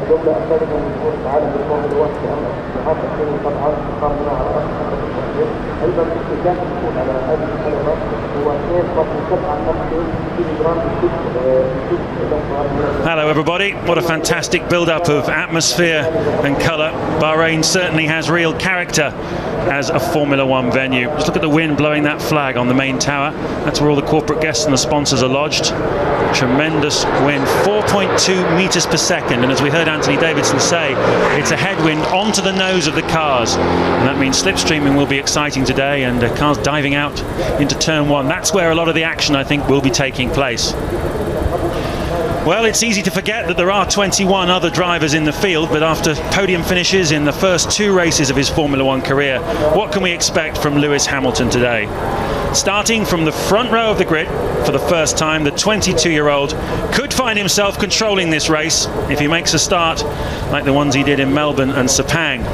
الجمله الثالثه من بطوله العالم للفورمولا 1 في عام 2007 قامنا على رأس ايضا كان يكون على هذه الحلقه هو 2.7 كيلوغرام Hello everybody, what a fantastic build-up of atmosphere and colour. Bahrain certainly has real character as a Formula 1 venue. Just look at the wind blowing that flag on the main tower. That's where all the corporate guests and the sponsors are lodged. Tremendous wind, 4.2 metres per second, and as we heard Anthony Davidson say, it's a headwind onto the nose of the cars, and that means slipstreaming will be exciting today, and cars diving out into turn one. That's where a lot of the action, I think, will be taking place. Well, it's easy to forget that there are 21 other drivers in the field, but after podium finishes in the first two races of his Formula 1 career, what can we expect from Lewis Hamilton today? Starting from the front row of the grid for the first time, the 22-year-old could find himself controlling this race if he makes a start like the ones he did in Melbourne and Sepang.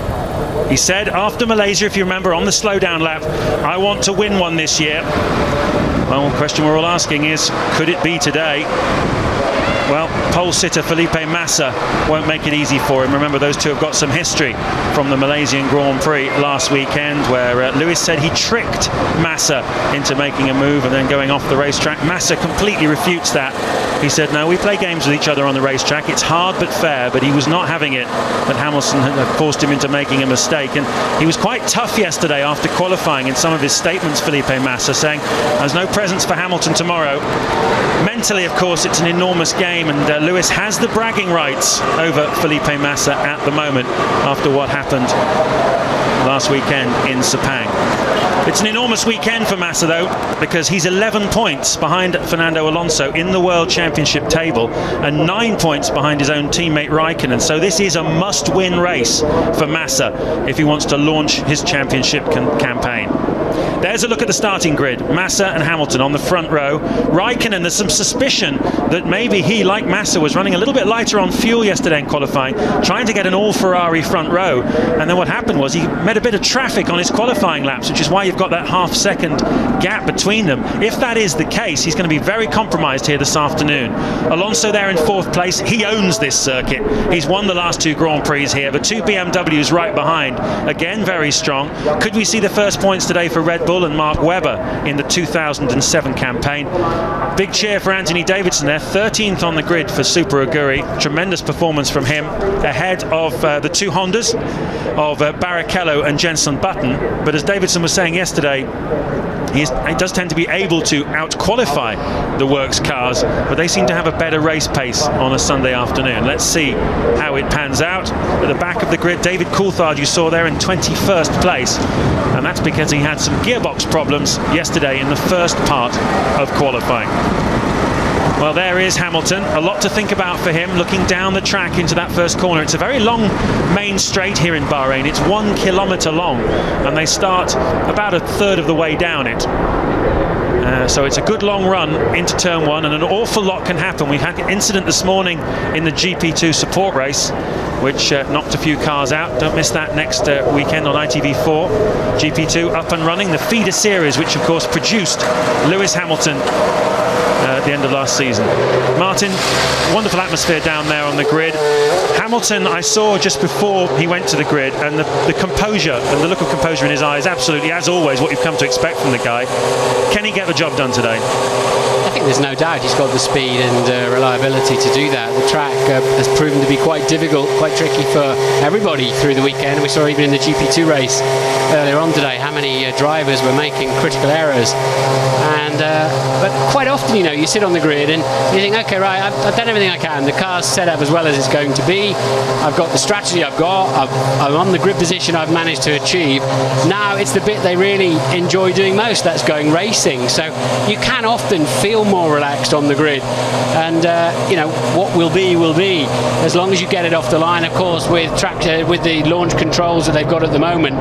He said after Malaysia, if you remember, on the slowdown lap, I want to win one this year. Well, the question we're all asking is, could it be today? Well, pole sitter Felipe Massa won't make it easy for him. Remember, those two have got some history from the Malaysian Grand Prix last weekend, where Lewis said he tricked Massa into making a move and then going off the racetrack. Massa completely refutes that. He said, no, we play games with each other on the racetrack. It's hard but fair, but he was not having it. But Hamilton had forced him into making a mistake. And he was quite tough yesterday after qualifying in some of his statements, Felipe Massa, saying there's no presence for Hamilton tomorrow. Mentally, of course, it's an enormous game, and Lewis has the bragging rights over Felipe Massa at the moment after what happened last weekend in Sepang. It's an enormous weekend for Massa, though, because he's 11 points behind Fernando Alonso in the World Championship table and 9 points behind his own teammate Raikkonen. So this is a must-win race for Massa if he wants to launch his championship campaign. There's a look at the starting grid. Massa and Hamilton on the front row. Raikkonen, there's some suspicion that maybe he, like Massa, was running a little bit lighter on fuel yesterday in qualifying, trying to get an all-Ferrari front row. And then what happened was he met a bit of traffic on his qualifying laps, which is why you've got that half-second gap between them. If that is the case, he's going to be very compromised here this afternoon. Alonso there in fourth place. He owns this circuit. He's won the last two Grand Prix here, but two BMWs right behind. Again, very strong. Could we see the first points today for Red Bull and Mark Webber in the 2007 campaign? Big cheer for Anthony Davidson there, 13th on the grid for Super Aguri. Tremendous performance from him, ahead of the two Hondas of Barrichello and Jenson Button. But as Davidson was saying yesterday, he does tend to be able to out-qualify the works cars, but they seem to have a better race pace on a Sunday afternoon. Let's see how it pans out. At the back of the grid, David Coulthard, you saw there in 21st place, and that's because he had some gearbox problems yesterday in the first part of qualifying. Well, there is Hamilton. A lot to think about for him, looking down the track into that first corner. It's a very long main straight here in Bahrain. It's 1 kilometre long, and they start about a third of the way down it. So it's a good long run into turn one, and an awful lot can happen. We had an incident this morning in the GP2 support race, which knocked a few cars out. Don't miss that next weekend on ITV4. GP2 up and running, the feeder series, which of course produced Lewis Hamilton at the end of last season. Martin, wonderful atmosphere down there on the grid. Hamilton, I saw just before he went to the grid, and the composure and the look of composure in his eyes, absolutely, as always, what you've come to expect from the guy. Can he get the job done today? I think there's no doubt he's got the speed and reliability to do that. The track has proven to be quite difficult, quite tricky for everybody through the weekend. We saw even in the GP2 race earlier on today how many drivers were making critical errors. And but quite often, you know, you sit on the grid and you think, okay, right, I've done everything I can. The car's set up as well as it's going to be. I've got the strategy I've got. I'm on the grid position I've managed to achieve. Now it's the bit they really enjoy doing most, that's going racing. So you can often feel more relaxed on the grid. And, you know, what will be, as long as you get it off the line. Of course, with with the launch controls that they've got at the moment,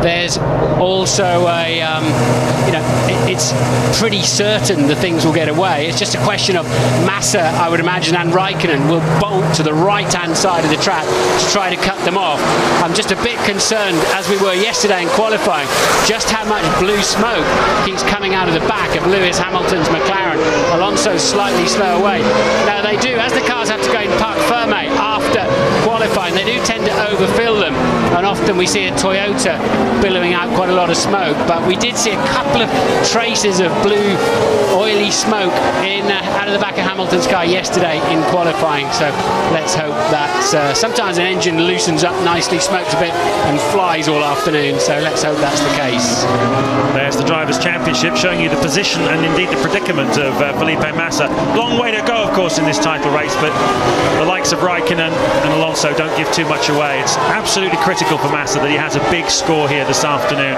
there's also a, you know, it's pretty certain the things will get away. It's just a question of Massa, I would imagine, and Raikkonen will bolt to the right-hand side of the track to try to cut them off. I'm just a bit concerned, as we were yesterday in qualifying, just how much blue smoke keeps coming out of the back of Lewis Hamilton's McLaren. Alonso's slightly slow away. Now they do, as the cars have to go in parc fermé after Hamilton, we see a Toyota billowing out quite a lot of smoke, but we did see a couple of traces of blue, oily smoke out of the back of Hamilton's car yesterday in qualifying. So let's hope that sometimes an engine loosens up nicely, smokes a bit, and flies all afternoon. So let's hope that's the case. There's the Drivers' Championship, showing you the position and indeed the predicament of Felipe Massa. Long way to go, of course, in this title race, but the likes of Raikkonen and Alonso don't give too much away. It's absolutely critical for Massa that he has a big score here this afternoon.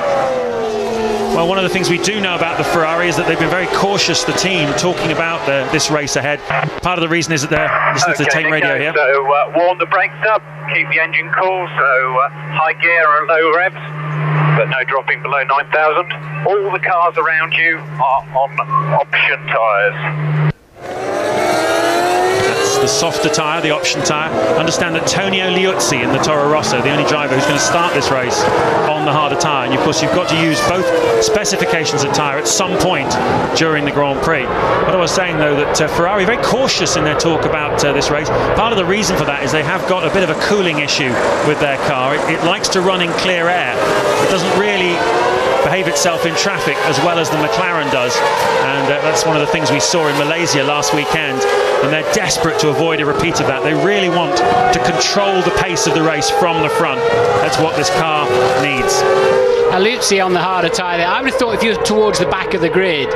Well, one of the things we do know about the Ferrari is that they've been very cautious, the team, talking about this race ahead. Part of the reason is that they're listening to the team radio here. So warm the brakes up, keep the engine cool, so high gear or low revs, but no dropping below 9,000. All the cars around you are on option tyres. The softer tyre, the option tyre. Understand that Tonio Liuzzi in the Toro Rosso, the only driver who's going to start this race on the harder tyre. And of course, you've got to use both specifications of tyre at some point during the Grand Prix. What I was saying, though, that Ferrari are very cautious in their talk about this race. Part of the reason for that is they have got a bit of a cooling issue with their car. It likes to run in clear air. It doesn't really behave itself in traffic as well as the McLaren does, and that's one of the things we saw in Malaysia last weekend, and they're desperate to avoid a repeat of that. They really want to control the pace of the race from the front. That's what this car needs. Liuzzi on the harder tyre there. I would have thought if you're towards the back of the grid,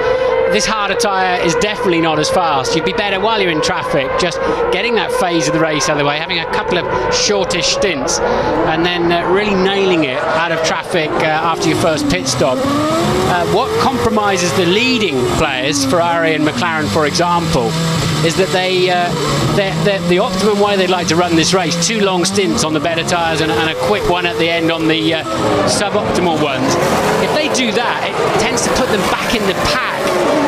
this harder tyre is definitely not as fast. You'd be better while you're in traffic, just getting that phase of the race out of the way, having a couple of shortish stints, and then really nailing it out of traffic after your first pit stop. What compromises the leading players, Ferrari and McLaren, for example, is that the optimum way they'd like to run this race, 2 long stints on the better tyres and a quick one at the end on the suboptimal ones. If they do that, it tends to put them back in the pack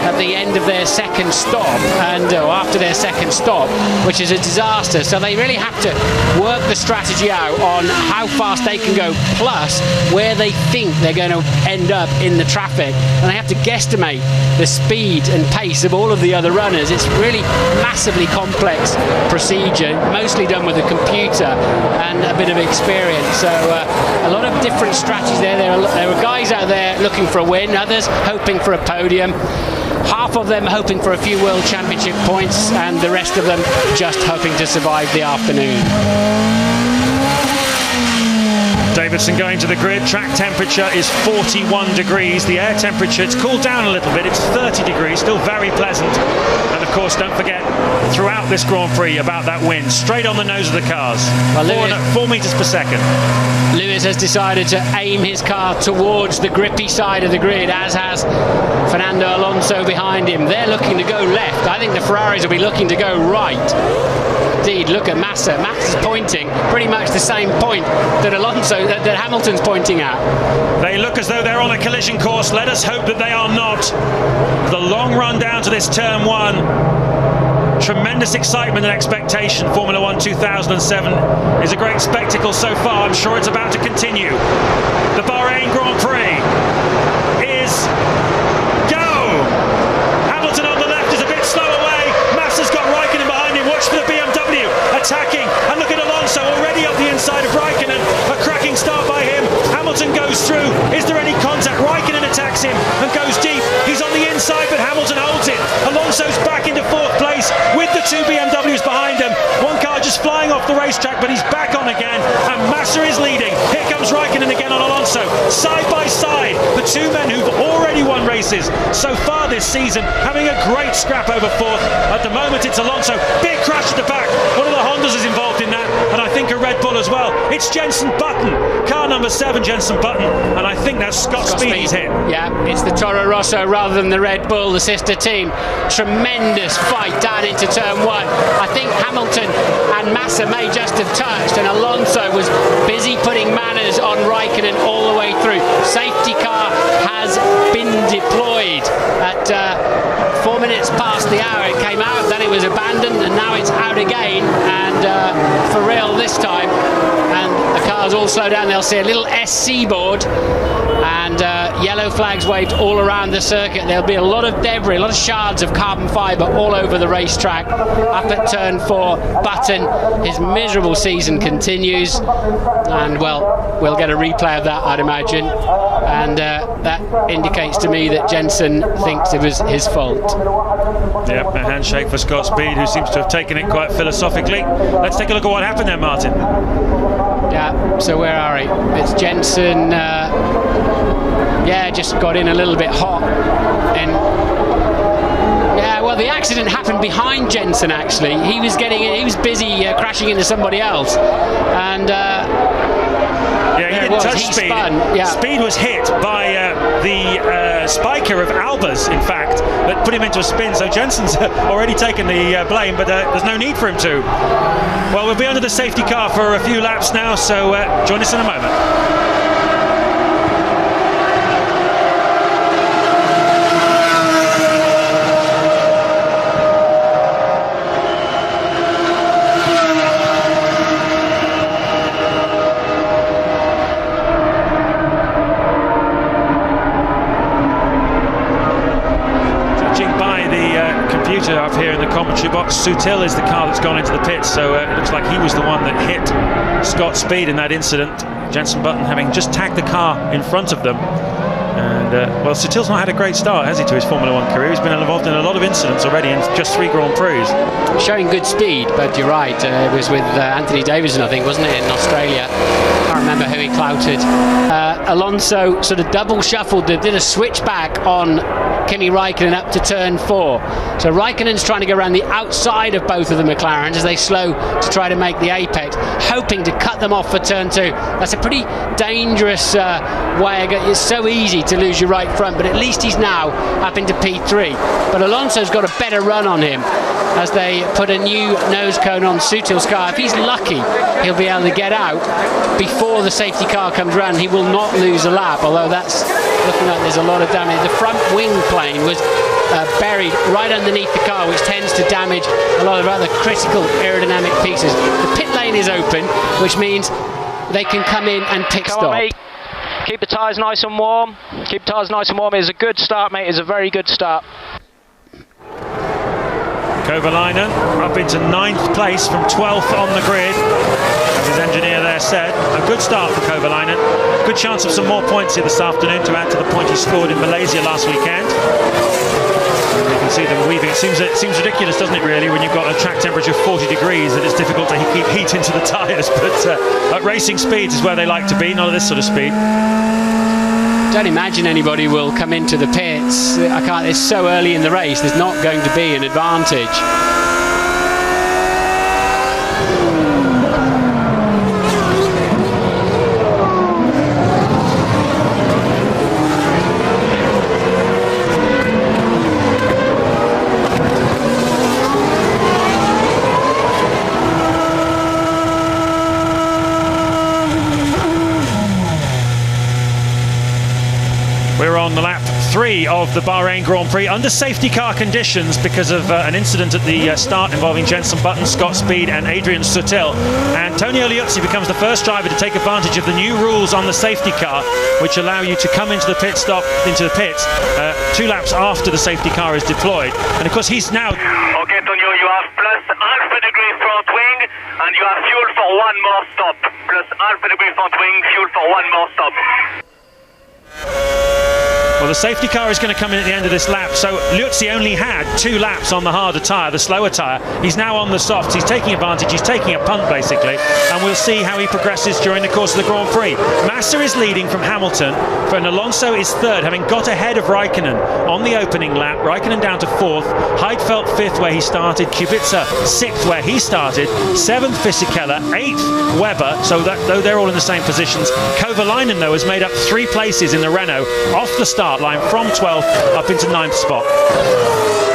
at the end of their second stop and after their second stop, which is a disaster. So they really have to work the strategy out on how fast they can go, plus where they think they're going to end up in the traffic, and they have to guesstimate the speed and pace of all of the other runners. It's really massively complex procedure, mostly done with a computer and a bit of experience. So a lot of different strategies there. There are guys out there looking for a win, others hoping for a podium, half of them hoping for a few World Championship points, and the rest of them just hoping to survive the afternoon. Davidson going to the grid. Track temperature is 41 degrees. The air temperature, it's cooled down a little bit. It's 30 degrees, still very pleasant. And of course, don't forget, throughout this Grand Prix, about that wind, straight on the nose of the cars. 4 meters per second. Lewis has decided to aim his car towards the grippy side of the grid, as has Fernando Alonso behind him. They're looking to go left. I think the Ferraris will be looking to go right. Indeed, look at Massa. Massa's pointing pretty much the same point that Hamilton's pointing at. They look as though they're on a collision course. Let us hope that they are not. The long run down to this turn 1. Tremendous excitement and expectation. Formula 1 2007 is a great spectacle so far. I'm sure it's about to continue. The Bahrain Grand Prix is go! Hamilton on the left is a bit slow away. Massa's got Raikkonen behind him. Watch for the BMW attacking. And look at Alonso already up the inside of Raikkonen. A cracking start by him. Hamilton goes through. Is there any contact? Raikkonen attacks him and goes deep. He's on the inside, but Hamilton holds it. Alonso's back into 4th place with the 2 BMWs behind him. One car just flying off the racetrack, but he's back on again. And Massa is leading. Here comes Raikkonen again on Alonso. Side by side, the 2 men who've already won races so far this season, having a great scrap over 4th. At the moment, it's Alonso. Big crash at the back. One of the Hondas is involved in that, and I think a Red Bull as well. It's Jenson Button, car number 7, Jenson Button, and I think that's Scott Speedy's hit. Yeah, it's the Toro Rosso rather than the Red Bull, the sister team. Tremendous fight down into turn 1. I think Hamilton and Massa may just have touched, and Alonso was busy putting manners on Raikkonen all the way through. Safety car has been deployed at 4 minutes past the hour. It came out, then it was abandoned, and now it's out again, and for real this time. And the car's all slow down, they'll see a little SC board and yellow flags waved all around the circuit. There'll be a lot of debris, a lot of shards of carbon fibre all over the racetrack. Up at turn 4, Button, his miserable season continues, and well, we'll get a replay of that, I'd imagine, and that indicates to me that Jensen thinks it was his fault. Yeah, a handshake for Scott Speed, who seems to have taken it quite philosophically. Let's take a look at what happened there, Martin. Yeah, so where are we? It's Jensen, just got in a little bit hot. And yeah, well, the accident happened behind Jensen, actually. He was busy crashing into somebody else. And he didn't touch Speed. Yeah. Speed was hit by the spiker of Alba's, in fact, that put him into a spin. So Jensen's already taken the blame, but there's no need for him to. Well, we'll be under the safety car for a few laps now, so join us in a moment. Up here in the commentary box, Sutil is the car that's gone into the pits, so it looks like he was the one that hit Scott Speed in that incident. Jensen Button having just tagged the car in front of them. And well, Sutil's not had a great start, has he, to his Formula 1 career? He's been involved in a lot of incidents already in just 3 Grand Prix. Showing good speed, but you're right, it was with Anthony Davidson, I think, wasn't it, in Australia? I can't remember who he clouted. Alonso sort of double shuffled, did a switchback on Kimi Raikkonen up to turn 4. So Raikkonen's trying to go around the outside of both of the McLarens as they slow to try to make the apex, hoping to cut them off for turn 2. That's a pretty dangerous way. It's so easy to lose your right front, but at least he's now up into P3. But Alonso's got a better run on him as they put a new nose cone on Sutil's car. If he's lucky, he'll be able to get out before the safety car comes around. He will not lose a lap, although that's looking like there's a lot of damage. The front wing plane was buried right underneath the car, which tends to damage a lot of other critical aerodynamic pieces. The pit lane is open, which means they can come in and pit stop. On, mate. Keep the tyres nice and warm. Keep the tyres nice and warm. It's a good start, mate. It's a very good start. Kovalainen up into 9th place from 12th on the grid, as his engineer there said. A good start for Kovalainen. Good chance of some more points here this afternoon to add to the point he scored in Malaysia last weekend. You can see them weaving. It seems ridiculous, doesn't it, really, when you've got a track temperature of 40 degrees, that it's difficult to keep heat into the tyres. But at racing speeds is where they like to be, not at this sort of speed. Don't imagine anybody will come into the pits. It's so early in the race, there's not going to be an advantage. We're on the lap 3 of the Bahrain Grand Prix under safety car conditions because of an incident at the start involving Jensen Button, Scott Speed and Adrian Sutil. Antonio Liuzzi becomes the first driver to take advantage of the new rules on the safety car, which allow you to come into the pits 2 laps after the safety car is deployed. And of course he's now... Okay, Antonio, you have plus half a degree front wing and you have fuel for 1 more stop. Plus half a degree front wing, fuel for 1 more stop. Well, the safety car is going to come in at the end of this lap, so Liuzzi only had 2 laps on the harder tyre, the slower tyre. He's now on the softs, he's taking advantage, he's taking a punt basically, and we'll see how he progresses during the course of the Grand Prix. Massa is leading from Hamilton, and Alonso is 3rd, having got ahead of Raikkonen on the opening lap. Raikkonen down to 4th, Heidfeld 5th where he started, Kubica 6th where he started, 7th Fisichella, 8th Webber, so that though they're all in the same positions. Kovalainen though has made up 3 places in the Renault off the start line from 12th up into 9th spot.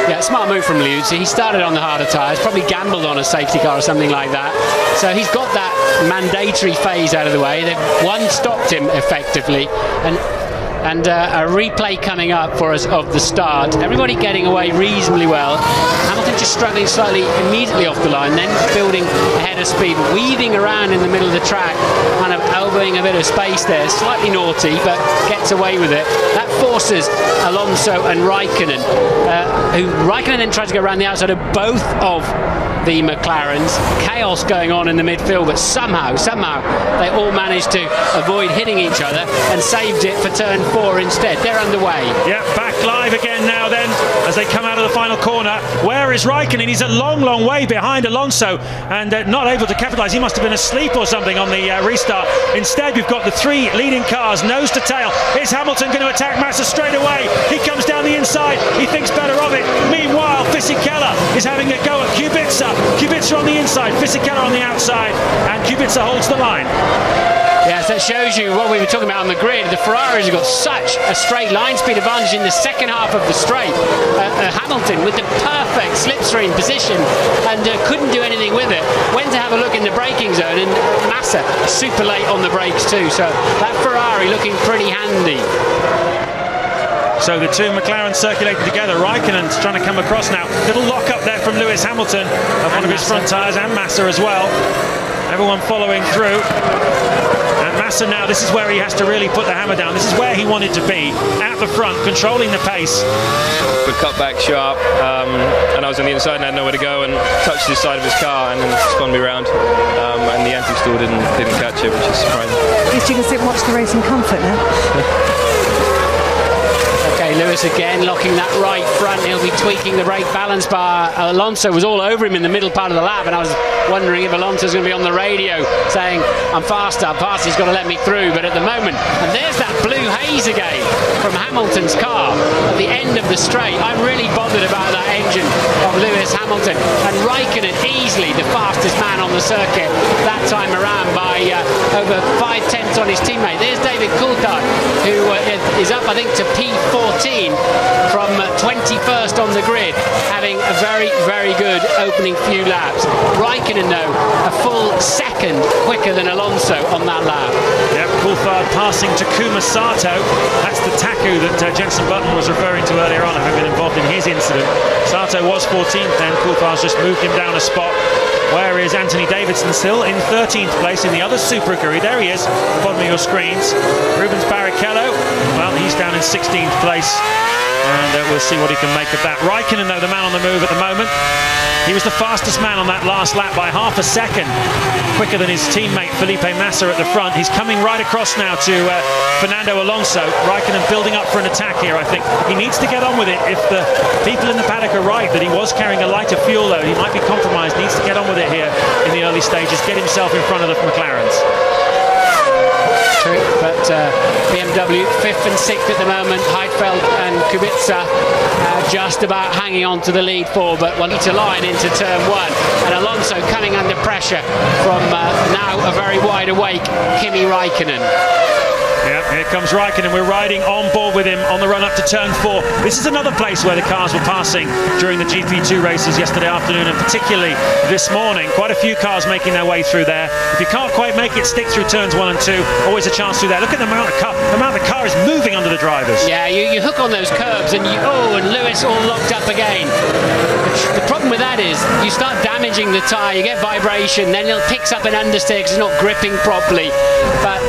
Yeah, smart move from Liuzzi. He started on the harder tyres, probably gambled on a safety car or something like that. So he's got that mandatory phase out of the way. One stopped him effectively, and And a replay coming up for us of the start. Everybody getting away reasonably well. Hamilton just struggling slightly immediately off the line, then building ahead of speed, weaving around in the middle of the track, kind of elbowing a bit of space there. Slightly naughty, but gets away with it. That forces Alonso and Raikkonen, who Raikkonen then tries to go around the outside of both of the McLarens. Chaos going on in the midfield, but somehow they all managed to avoid hitting each other and saved it for turn 4 instead. They're underway. Yeah, back live again now then as they come out of the final corner. Where is Raikkonen? He's a long way behind Alonso and not able to capitalise. He must have been asleep or something on the restart. Instead, we've got the 3 leading cars nose to tail. Is Hamilton going to attack Massa straight away? He comes down the inside. He thinks better of it. Meanwhile, Fisichella is having a go at Kubica. Kubica on the inside, Fisichella on the outside, and Kubica holds the line. Yes, that shows you what we were talking about on the grid. The Ferraris have got such a straight line speed advantage in the second half of the straight. Hamilton with the perfect slipstream position and couldn't do anything with it. Went to have a look in the braking zone, and Massa super late on the brakes too. So that Ferrari looking pretty handy. So the 2 McLarens circulating together. Raikkonen's trying to come across now. Little lock up there from Lewis Hamilton of one of his front tyres, and Massa as well. Everyone following through. And Massa now, this is where he has to really put the hammer down. This is where he wanted to be, at the front, controlling the pace. We cut back sharp, and I was on the inside and I had nowhere to go, and touched the side of his car and then spun me round. And the anti-stall didn't catch it, which is surprising. At least you can sit and watch the race in comfort now. Okay, Lewis again locking that right front. He'll be tweaking the brake balance bar. Alonso was all over him in the middle part of the lap, and I was wondering if Alonso's going to be on the radio saying, I'm faster, he's got to let me through. But at the moment, and there's that blue haze again from Hamilton's car at the end of the straight. I'm really bothered about that engine of Lewis Hamilton. And Raikkonen easily the fastest man on the circuit that time around by over 5/10 on his teammate. There's David Coulthard, who is up, I think, to P14 from 21st on the grid, having a very good opening few laps. Raikkonen, though, a full second quicker than Alonso on that lap. Yep, Coulthard passing Takuma Sato. That's the Taku that Jenson Button was referring to earlier on, having been involved in his incident. Sato was 14th then. Coulthard's just moved him down a spot. Where is Anthony Davidson still in 13th place in the other Super Aguri? There he is, bottom of your screens. Rubens Barrichello, well, he's down in 16th place. And we'll see what he can make of that. Raikkonen, though, the man on the move at the moment. He was the fastest man on that last lap by half a second, quicker than his teammate Felipe Massa at the front. He's coming right across now to Fernando Alonso. Raikkonen building up for an attack here, I think. He needs to get on with it. If the people in the paddock are right that he was carrying a lighter fuel load, he might be compromised. Needs to get on with it here in the early stages, get himself in front of the McLarens. But BMW 5th and 6th at the moment. Heidfeld and Kubica just about hanging on to the lead for, but one to line into turn 1, and Alonso coming under pressure from now a very wide awake Kimi Raikkonen. Yeah, here comes Raikkonen. We're riding on board with him on the run up to turn 4. This is another place where the cars were passing during the GP2 races yesterday afternoon, and particularly this morning. Quite a few cars making their way through there. If you can't quite make it, stick through turns 1 and 2. Always a chance through there. Look at the amount the car is moving under the drivers. Yeah, you hook on those curbs, and and Lewis all locked up again. The problem with that is you start damaging the tyre, you get vibration, then it picks up an understeer because it's not gripping properly. But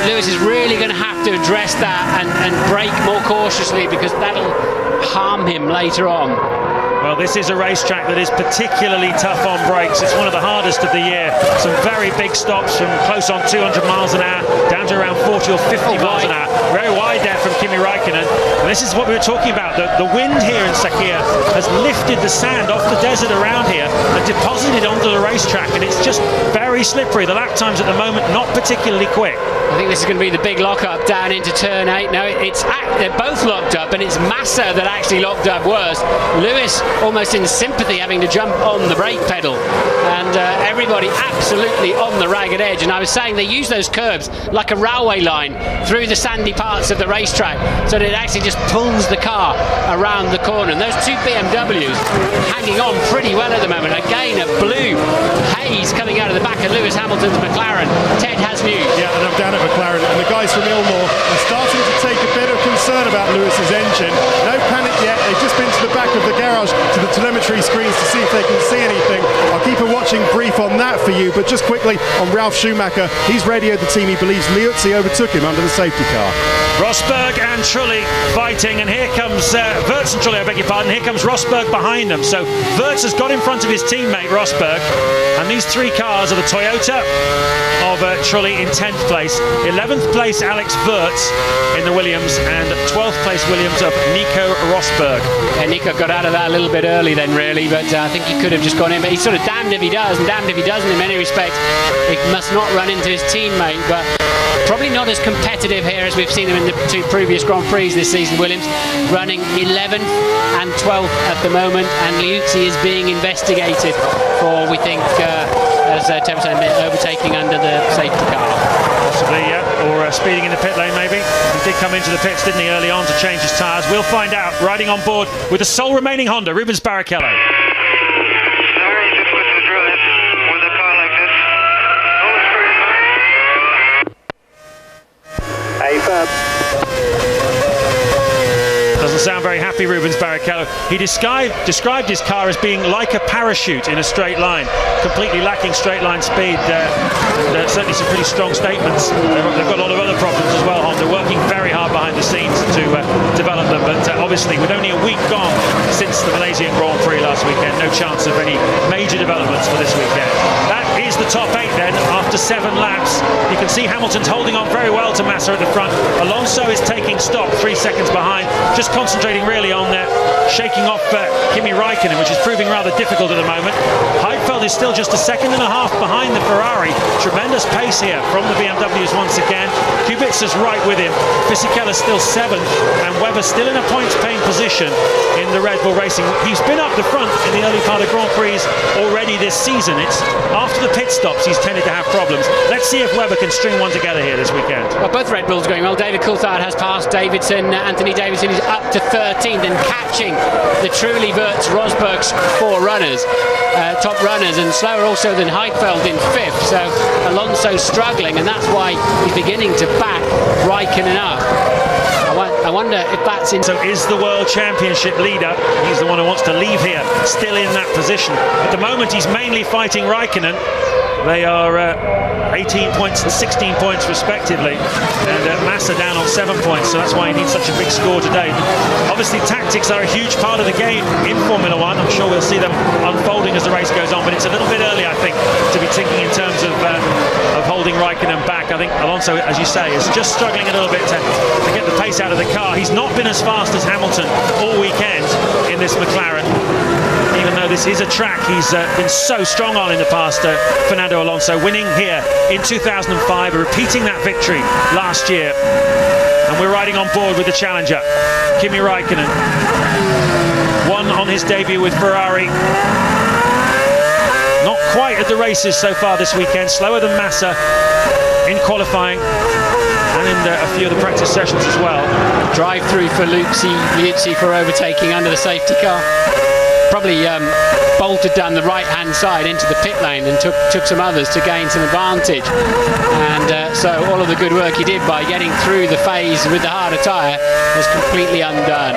Lewis is really going to have to address that and brake more cautiously, because that'll harm him later on. Well, this is a racetrack that is particularly tough on brakes. It's one of the hardest of the year. Some very big stops from close on 200 miles an hour down to around 40 or 50 miles an hour. Very wide there from Kimi Raikkonen. And this is what we were talking about. The wind here in Sakhir has lifted the sand off the desert around here and deposited onto the racetrack, and it's just very slippery. The lap times at the moment not particularly quick. I think this is going to be the big lock-up down into turn 8. No, they're both locked up, and it's Massa that actually locked up worse. Lewis almost in sympathy, having to jump on the brake pedal, and everybody absolutely on the ragged edge. And I was saying they use those curbs like a railway line through the sandy parts of the racetrack, so that it actually just pulls the car around the corner. And those 2 BMWs hanging on pretty well at the moment. Again, a blue haze coming out of the back of Lewis Hamilton's McLaren. Ted has news. Yeah, and I'm down at McLaren, and the guys from Ilmore are starting Lewis's engine. No panic yet. They've just been to the back of the garage to the telemetry screens to see if they can see anything. I'll keep a watching brief on that for you, but just quickly on Ralf Schumacher, he's radioed the team he believes Liuzzi overtook him under the safety car. Rosberg and Trulli fighting, and here comes Wirtz and Trulli, I beg your pardon. Here comes Rosberg behind them. So Wirtz has got in front of his teammate Rosberg, and these three cars are the Toyota of Trulli in 10th place, 11th place Alex Wirtz in the Williams, and 12th place Williams of Nico Rosberg. Yeah, Nico got out of that a little bit early then, really, but I think he could have just gone in. But he's sort of damned if he does and damned if he doesn't in many respects. He must not run into his teammate, but probably not as competitive here as we've seen him in the two previous Grand Prix this season. Williams running 11th and 12th at the moment, and Liuzzi is being investigated for, we think, as Tim said, overtaking under the safety car. Possibly, yeah, or speeding in the pit lane maybe. He did come into the pits, didn't he, early on to change his tyres. We'll find out. Riding on board with the sole remaining Honda, Rubens Barrichello. Very difficult to drive with a car like this. Hey, Fab. Doesn't sound very happy, Rubens Barrichello. He described his car as being like a parachute in a straight line, completely lacking straight line speed. Certainly some pretty strong statements. They've got a lot of other problems as well, Honda, working very hard behind the scenes to develop them. But obviously, with only a week gone since the Malaysian Grand Prix last weekend, no chance of any major developments for this weekend. That is the top 8 then, after 7 laps. You can see Hamilton's holding on very well to Massa at the front. Alonso is taking stock 3 seconds behind, just concentrating really on shaking off Kimi Raikkonen, which is proving rather difficult at the moment. Heidfeld is still just a second and a half behind the Ferrari. Tremendous pace here from the BMWs once again. Kubica's right with him. Fisichella's still 7th, and Webber still in a points-paying position in the Red Bull Racing. He's been up the front in the early part of Grand Prix already this season. It's after the pit stops he's tended to have problems. Let's see if Webber can string one together here this weekend. Well, both Red Bulls going well. David Coulthard has passed Davidson. Anthony Davidson is up to 13th and catching the Trulli, Wirtz, Rosberg's 4 runners, top runners, and slower also than Heidfeld in 5th. So Alonso struggling, and that's why he's beginning to back Raikkonen up. I wonder if that's in. So is the World Championship leader, he's the one who wants to leave here, still in that position. At the moment he's mainly fighting Raikkonen. They are 18 points and 16 points respectively, and Massa down on 7 points, so that's why he needs such a big score today. Obviously tactics are a huge part of the game in Formula 1. I'm sure we'll see them unfolding as the race goes on, but it's a little bit early, I think, to be thinking in terms of holding Raikkonen back. I think Alonso, as you say, is just struggling a little bit to get the pace out of the car. He's not been as fast as Hamilton all weekend in this McLaren, even though this is a track he's been so strong on in the past. Fernando Alonso winning here in 2005, repeating that victory last year. And we're riding on board with the challenger, Kimi Raikkonen. Won on his debut with Ferrari. Not quite at the races so far this weekend, slower than Massa in qualifying and in a few of the practice sessions as well. Drive through for Liuzzi for overtaking under the safety car. Probably bolted down the right-hand side into the pit lane and took some others to gain some advantage. And so all of the good work he did by getting through the phase with the harder tyre was completely undone.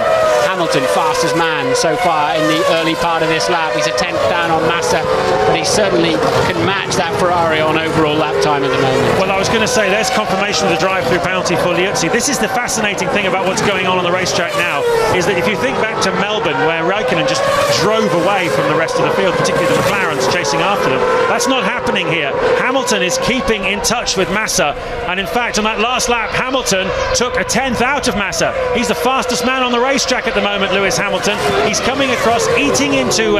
Hamilton, fastest man so far in the early part of this lap. He's a 10th down on Massa, but he certainly can match that Ferrari on overall lap time at the moment. Well, I was going to say, there's confirmation of the drive-through penalty for Liuzzi. This is the fascinating thing about what's going on the racetrack now, is that if you think back to Melbourne, where Raikkonen just drove away from the rest of the field, particularly the McLarens chasing after them, that's not happening here. Hamilton is keeping in touch with Massa, and in fact on that last lap Hamilton took a 10th out of Massa. He's the fastest man on the racetrack at the moment, Lewis Hamilton. He's coming across, eating into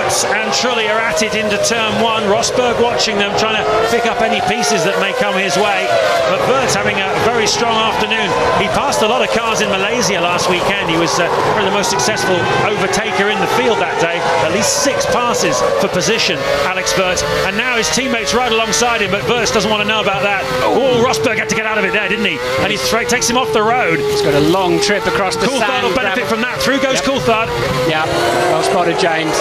and Trulli are at it into turn 1. Rosberg watching them, trying to pick up any pieces that may come his way. But Wirtz having a very strong afternoon. He passed a lot of cars in Malaysia last weekend. He was probably the most successful overtaker in the field that day. At least 6 passes for position, Alex Wirtz. And now his teammates right alongside him, but Wirtz doesn't want to know about that. Oh, Rosberg had to get out of it there, didn't he? And he takes him off the road. He's got a long trip across the sand. Coulthard will benefit from that. Through goes Coulthard. Yeah, well spotted, James.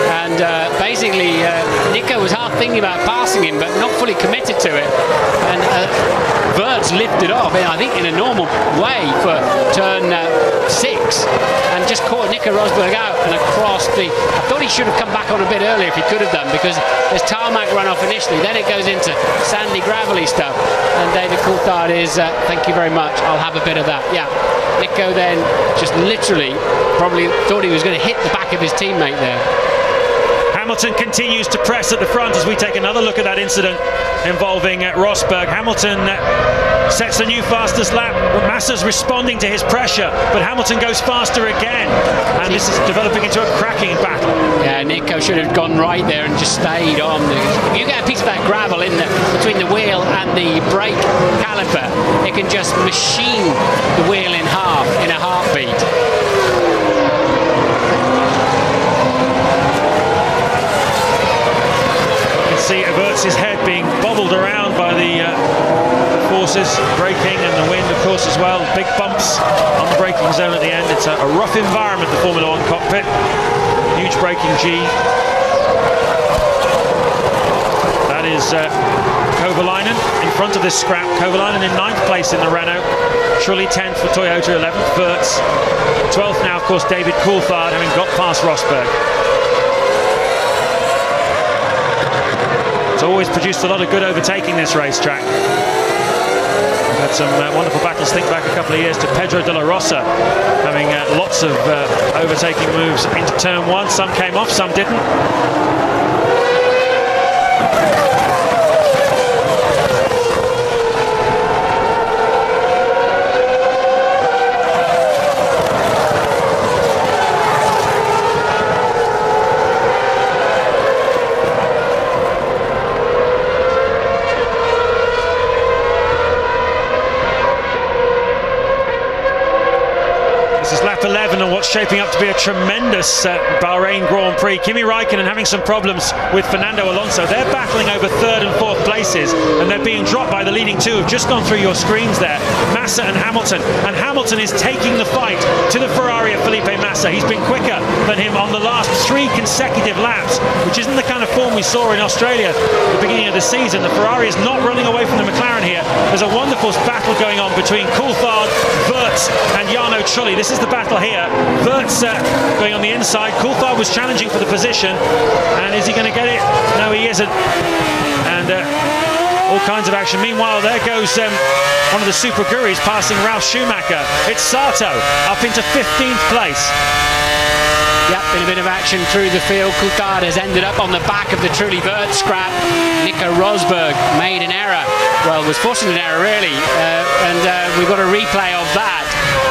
And basically interestingly, Nico was half thinking about passing him, but not fully committed to it. And Wirtz lifted off, I think in a normal way for turn 6, and just caught Nico Rosberg out and across the... I thought he should have come back on a bit earlier if he could have done, because there's tarmac runoff initially, then it goes into sandy, gravelly stuff. And David Coulthard is, thank you very much, I'll have a bit of that. Yeah, Nico then just literally probably thought he was going to hit the back of his teammate there. Hamilton continues to press at the front as we take another look at that incident involving Rosberg. Hamilton sets the new fastest lap. Massa's responding to his pressure, but Hamilton goes faster again, and this is developing into a cracking battle. Yeah, Nico should have gone right there and just stayed on. If you get a piece of that gravel in between the wheel and the brake caliper, it can just machine the wheel in half in a heartbeat. See Wirtz's head being bobbled around by the forces, braking and the wind of course as well. Big bumps on the braking zone at the end. It's a rough environment, the Formula 1 cockpit. Huge braking G. That is Kovalainen in front of this scrap. Kovalainen in 9th place in the Renault. Trulli 10th for Toyota, 11th Wirtz. 12th now, of course, David Coulthard, having got past Rosberg. It's always produced a lot of good overtaking this racetrack. We've had some wonderful battles. Think back a couple of years to Pedro de la Rosa, having lots of overtaking moves into turn 1. Some came off, some didn't. Lap 11 and what's shaping up to be a tremendous Bahrain Grand Prix. Kimi Raikkonen having some problems with Fernando Alonso. They're battling over 3rd and 4th places, and they're being dropped by the leading 2 who've just gone through your screens there, Massa and Hamilton. And Hamilton is taking the fight to the Ferrari of Felipe Massa. He's been quicker than him on the last 3 consecutive laps, which isn't the kind of form we saw in Australia at the beginning of the season. The Ferrari is not running away from the McLaren here. There's a wonderful battle going on between Coulthard, Wirtz and Jarno Trulli. This is the battle here. Wirtz going on the inside. Coulthard was challenging for the position, and is he going to get it? No, he isn't. And all kinds of action. Meanwhile, there goes one of the Super Gurus passing Ralf Schumacher. It's Sato up into 15th place. Yep, been a bit of action through the field. Coulthard has ended up on the back of the Trulli Wirtz scrap. Nico Rosberg made an error. Well, was forcing an error really, and we've got a replay of that.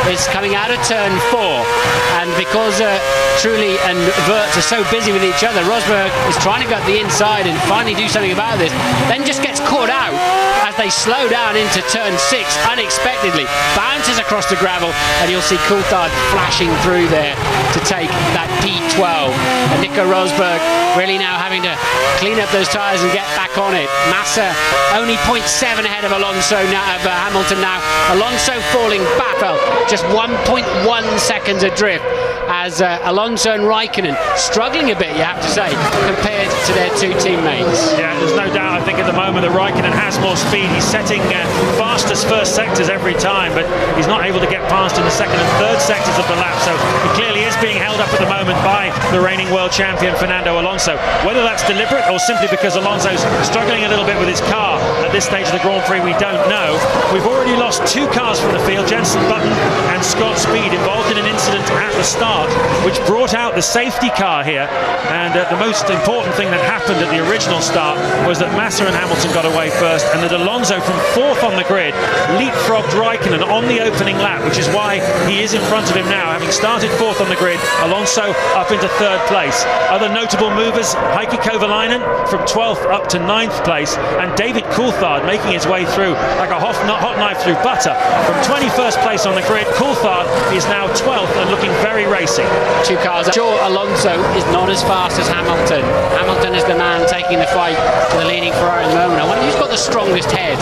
It's coming out of turn 4, and because Trulli and Wirtz are so busy with each other, Rosberg is trying to go up the inside and finally do something about this, then just gets caught out as they slow down into turn 6 unexpectedly, bounces across the gravel, and you'll see Coulthard flashing through there to take that P12. And Nico Rosberg really now having to clean up those tyres and get back on it. Massa only 0.7 ahead of Alonso now, of Hamilton now. Alonso falling back, well, just 1.1 seconds adrift, as Alonso and Raikkonen struggling a bit, you have to say, compared to their 2 teammates. Yeah, there's no doubt, I think, at the moment that Raikkonen has more speed. He's setting fastest first sectors every time, but he's not able to get past in the 2nd and 3rd sectors of the lap, so he clearly is being held up at the moment by the reigning world champion Fernando Alonso. Whether that's deliberate or simply because Alonso's struggling a little bit with his car at this stage of the Grand Prix, we don't know. We've already lost 2 cars from the field, Jenson Button and Scott Speed, involved in an incident at the start which brought out the safety car here. And the most important thing that happened at the original start was that Massa and Hamilton got away first, and that Alonso from 4th on the grid leapfrogged Raikkonen on the opening lap, which is why he is in front of him now, having started 4th on the grid. Alonso up into 3rd place. Other notable movers, Heikki Kovalainen from 12th up to 9th place, and David Coulthard making his way through like a hot knife through butter. From 21st place on the grid, Coulthard is now 12th and looking very Ferrari Racing. Two cars. Sure, Alonso is not as fast as Hamilton. Hamilton is the man taking the fight for the leading Ferrari at the moment. I wonder who's got the strongest head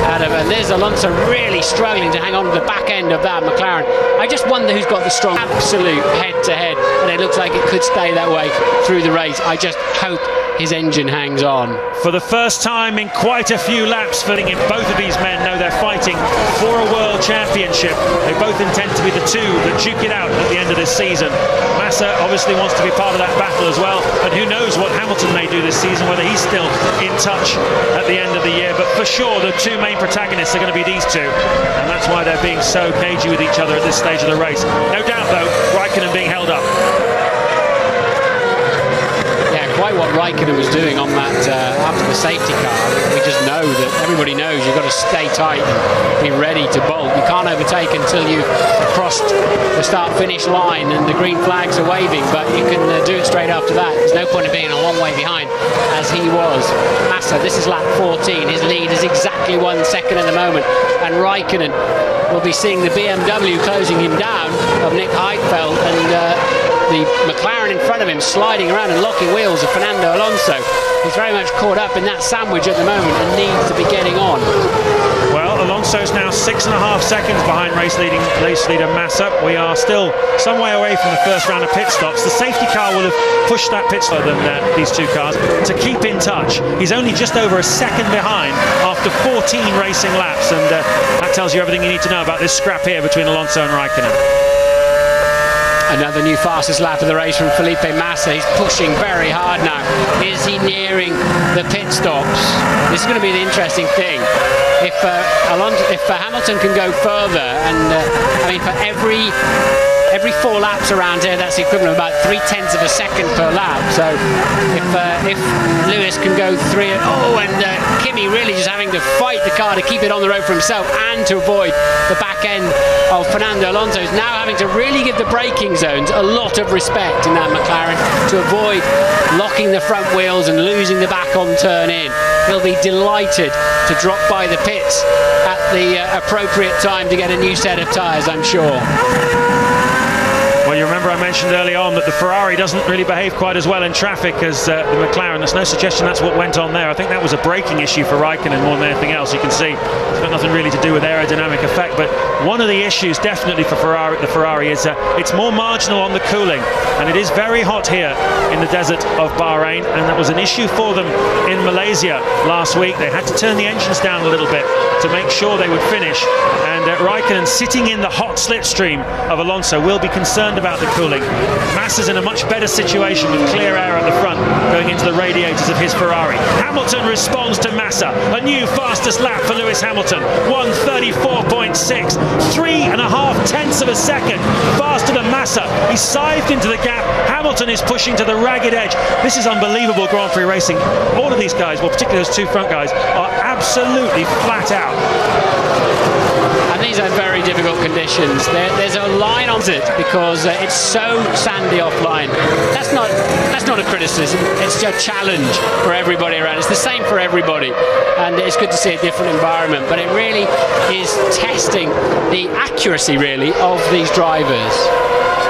out of it. There's Alonso really struggling to hang on to the back end of that McLaren. I just wonder who's got the strong absolute head-to-head, and it looks like it could stay that way through the race. I just hope his engine hangs on. For the first time in quite a few laps, both of these men know they're fighting for a world championship. They both intend to be the two that duke it out at the end of this season. Massa obviously wants to be part of that battle as well, and who knows what Hamilton may do this season, whether he's still in touch at the end of the year. But for sure, the two main protagonists are going to be these two, and that's why they're being so cagey with each other at this stage of the race. No doubt, though, Raikkonen being held up. Quite what Raikkonen was doing on that after the safety car. We just know that everybody knows you've got to stay tight and be ready to bolt. You can't overtake until you've crossed the start-finish line and the green flags are waving, but you can do it straight after that. There's no point in being a long way behind, as he was. Massa, this is lap 14. His lead is exactly 1 second at the moment, and Raikkonen will be seeing the BMW closing him down of Nick Heidfeld, and the McLaren in front of him sliding around and locking wheels of Fernando Alonso. He's very much caught up in that sandwich at the moment and needs to be getting on. Well, Alonso's now 6.5 seconds behind race leader Massa. We are still some way away from the first round of pit stops. The safety car will have pushed that pit stop than these two cars to keep in touch. He's only just over a second behind after 14 racing laps, and that tells you everything you need to know about this scrap here between Alonso and Raikkonen. Another new fastest lap of the race from Felipe Massa. He's pushing very hard now. Is he nearing the pit stops? This is going to be the interesting thing. If Hamilton can go further, and I mean, for every 4 laps around here, that's the equivalent of about 0.3 seconds per lap. So if Lewis can go and Kimi really just having to fight the car to keep it on the road for himself and to avoid the back end of Fernando Alonso, is now having to really give the braking zones a lot of respect in that McLaren to avoid locking the front wheels and losing the back on turn in. He'll be delighted to drop by the pits at the appropriate time to get a new set of tyres, I'm sure. Well, you remember I mentioned early on that the Ferrari doesn't really behave quite as well in traffic as the McLaren. There's no suggestion that's what went on there. I think that was a braking issue for Raikkonen more than anything else. You can see it's got nothing really to do with aerodynamic effect, but one of the issues definitely for the Ferrari is it's more marginal on the cooling, and it is very hot here in the desert of Bahrain, and that was an issue for them in Malaysia last week. They had to turn the engines down a little bit to make sure they would finish, and Raikkonen, sitting in the hot slipstream of Alonso, will be concerned about the cooling. Massa's in a much better situation with clear air at the front going into the radiators of his Ferrari. Hamilton responds to Massa. A new fastest lap for Lewis Hamilton. 1:34.6. 3.5 seconds faster than Massa. He's scythed into the gap. Hamilton is pushing to the ragged edge. This is unbelievable Grand Prix racing. All of these guys, well, particularly those two front guys, are absolutely flat out. And these are very difficult conditions. There's a line on it because it's so sandy offline. That's not a criticism. It's a challenge for everybody around. It's the same for everybody, and it's good to see a different environment. But it really is testing the accuracy, really, of these drivers.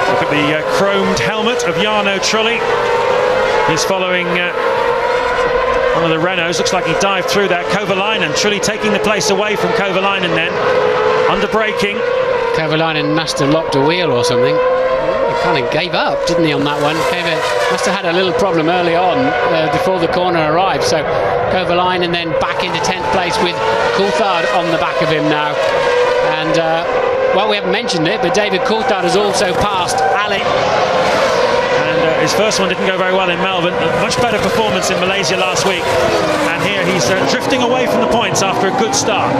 Look at the chromed helmet of Jarno Trulli. He's following one of the Renaults. Looks like he dived through that. Kovalainen. Trulli taking the place away from Kovalainen then. Under braking. Kovalainen must have locked a wheel or something. He kind of gave up, didn't he, on that one? Must have had a little problem early on before the corner arrived. So Kovalainen then back into 10th place with Coulthard on the back of him now. And, well, we haven't mentioned it, but David Coulthard has also passed Alex. And his first one didn't go very well in Melbourne. A much better performance in Malaysia last week. And here he's drifting away from the points after a good start.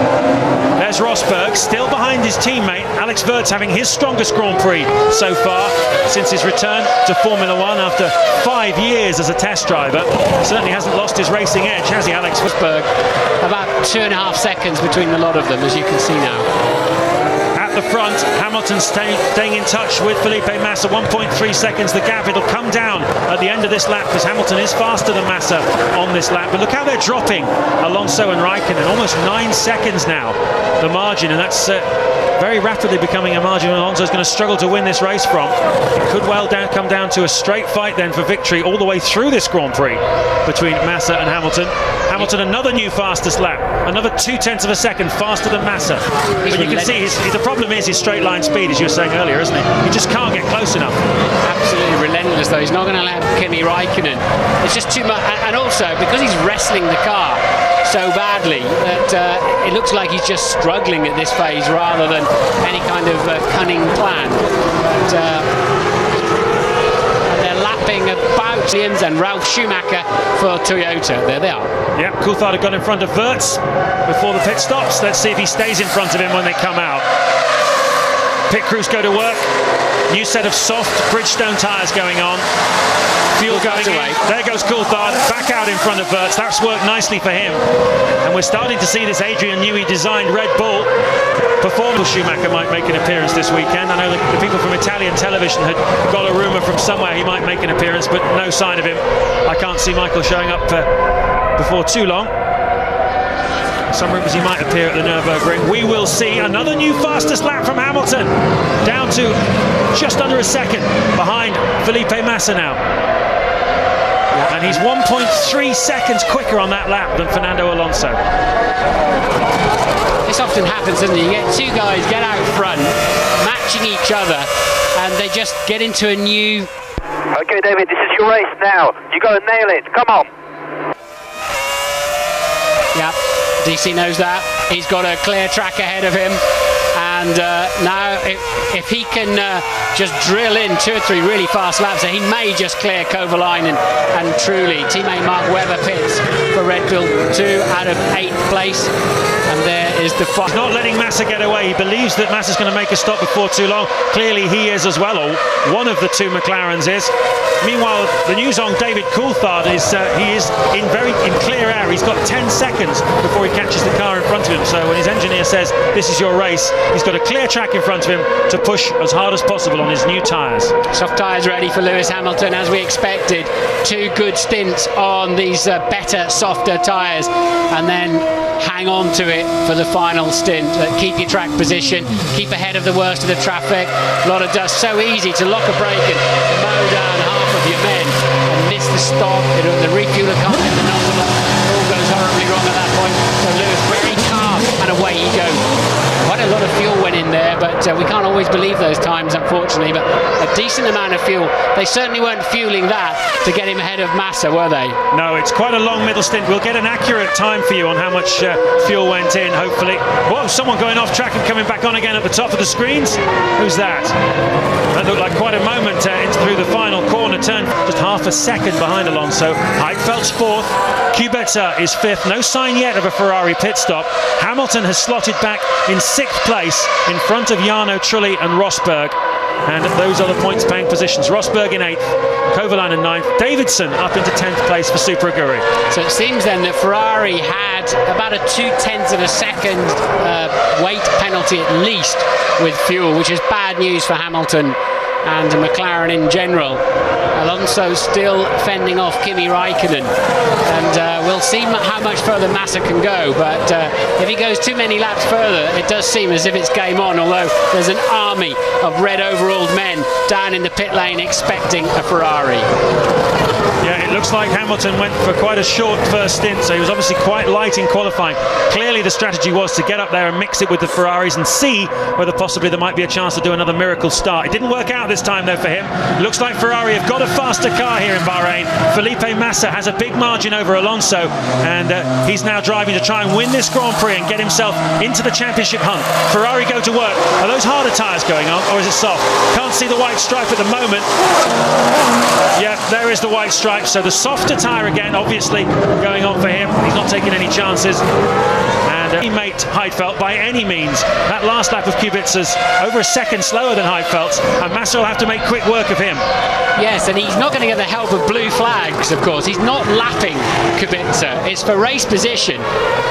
There's Rosberg, still behind his teammate. Alex Wurz having his strongest Grand Prix so far since his return to Formula One after 5 years as a test driver. Certainly hasn't lost his racing edge, has he, Alex Rosberg? About 2.5 seconds between the lot of them, as you can see now. The front, Hamilton staying in touch with Felipe Massa. 1.3 seconds the gap. It'll come down at the end of this lap because Hamilton is faster than Massa on this lap. But look how they're dropping Alonso and Raikkonen. Almost 9 seconds now, the margin, and that's very rapidly becoming a margin Alonso's going to struggle to win this race from. It could well come down to a straight fight then for victory all the way through this Grand Prix between Massa and Hamilton. Hamilton, another new fastest lap, another 0.2 of a second faster than Massa. But you can see the problem is his straight line speed, as you were saying earlier, isn't it? He just can't get close enough. Absolutely relentless, though. He's not going to let Kimi Raikkonen. It's just too much, and also because he's wrestling the car so badly that it looks like he's just struggling at this phase rather than any kind of cunning plan. They're lapping about Williams and Ralf Schumacher for Toyota. There they are. Yeah, Coulthard had got in front of Wirtz before the pit stops. Let's see if he stays in front of him when they come out. Pit crews go to work. New set of soft Bridgestone tyres going on. Fuel going away. There goes Coulthard back out in front of Wirtz. That's worked nicely for him. And we're starting to see this Adrian Newey designed Red Bull perform. Schumacher might make an appearance this weekend. I know that the people from Italian television had got a rumour from somewhere he might make an appearance, but no sign of him. I can't see Michael showing up before too long. Some rumours he might appear at the Nürburgring. We will see another new fastest lap from Hamilton, down to just under a second behind Felipe Massa now. And he's 1.3 seconds quicker on that lap than Fernando Alonso. This often happens, doesn't it? You get two guys get out front, matching each other, and they just get into a new... Okay, David, this is your race now. You got to nail it. Come on. Yeah, DC knows that. He's got a clear track ahead of him. And now, if he can just drill in 2 or 3 really fast laps, he may just clear Kovalainen and truly teammate Mark Webber pits for Red Bull 2 out of 8th place. And there is the fight. He's not letting Massa get away. He believes that Massa's going to make a stop before too long. Clearly he is as well, or one of the 2 McLarens is. Meanwhile, the news on David Coulthard is he is in clear air. He's got 10 seconds before he catches the car in front of him. So when his engineer says this is your race, he's got a clear track in front of him to push as hard as possible on his new tyres. Soft tyres ready for Lewis Hamilton, as we expected. 2 good stints on these better, softer tyres, and then hang on to it for the final stint. Keep your track position, keep ahead of the worst of the traffic. A lot of dust, so easy to lock a brake and mow down half of your men and miss the stop. The refueler can't get the nozzle up. It all goes horribly wrong at that point. So Lewis very calm, and away he goes. Quite a lot of fuel went in there, but we can't always believe those times, unfortunately. But a decent amount of fuel. They certainly weren't fueling that to get him ahead of Massa, were they? No, it's quite a long middle stint. We'll get an accurate time for you on how much fuel went in, hopefully. Whoa, someone going off track and coming back on again at the top of the screens. Who's that? That looked like quite a moment through the final corner turn. Just half a second behind Alonso. Heidfeld's 4th. Kubica is 5th. No sign yet of a Ferrari pit stop. Hamilton has slotted back in 6th place in front of Jarno Trulli and Rosberg. And those are the points paying positions. Rosberg in 8th, Kovalainen 9th, Davidson up into 10th place for Super Aguri. So it seems then that Ferrari had about a 0.2 of a second weight penalty at least with fuel, which is bad news for Hamilton and McLaren in general. Alonso still fending off Kimi Raikkonen, and we'll see how much further Massa can go, but if he goes too many laps further, it does seem as if it's game on, although there's an army of red overalled men down in the pit lane expecting a Ferrari. Yeah, it looks like Hamilton went for quite a short first stint, so he was obviously quite light in qualifying. Clearly the strategy was to get up there and mix it with the Ferraris and see whether possibly there might be a chance to do another miracle start. It didn't work out this time though for him. Looks like Ferrari have got a faster car here in Bahrain. Felipe Massa has a big margin over Alonso, and he's now driving to try and win this Grand Prix and get himself into the championship hunt. Ferrari go to work. Are those harder tyres going on, or is it soft? Can't see the white stripe at the moment. Yeah, there is the white stripe. So the softer tyre again, obviously going on for him. He's not taking any chances. And teammate Heidfeld by any means. That last lap of Kubica's over a second slower than Heidfeld's, and Massa will have to make quick work of him. Yes, and he's not going to get the help of blue flags, of course. He's not lapping Kubica. It's for race position.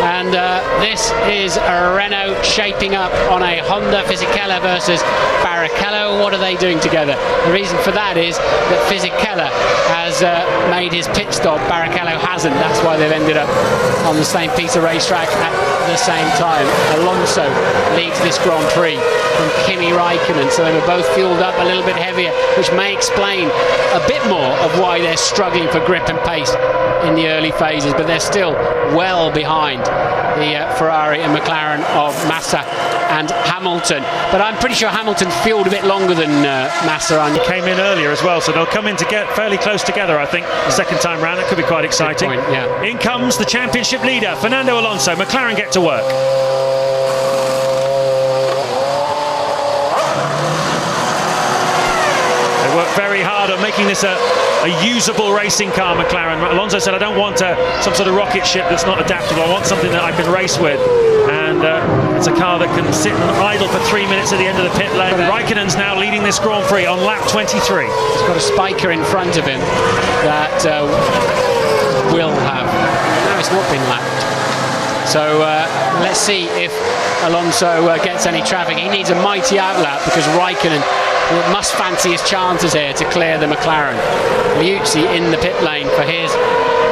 And this is a Renault shaping up on a Honda Fisichella versus Barrichello. What are they doing together? The reason for that is that Fisichella has made his pit stop. Barrichello hasn't. That's why they've ended up on the same piece of racetrack at the same time, Alonso leads this Grand Prix from Kimi Raikkonen, so they were both fueled up a little bit heavier, which may explain a bit more of why they're struggling for grip and pace in the early phases, but they're still well behind the Ferrari and McLaren of Massa and Hamilton. But I'm pretty sure Hamilton fueled a bit longer than Massa. And he came in earlier as well, so they'll come in to get fairly close together, I think, the second time round. That could be quite exciting. Good point, yeah. In comes the championship leader, Fernando Alonso. McLaren get to work. They work very hard on making this a usable racing car, McLaren. Alonso said, I don't want some sort of rocket ship that's not adaptable. I want something that I can race with. And it's a car that can sit and idle for 3 minutes at the end of the pit lane. Raikkonen's now leading this Grand Prix on lap 23. He's got a spiker in front of him that will have. No, it's not been lapped. So let's see if Alonso gets any traffic. He needs a mighty outlap because Raikkonen must fancy his chances here to clear the McLaren. Liuzzi in the pit lane for his.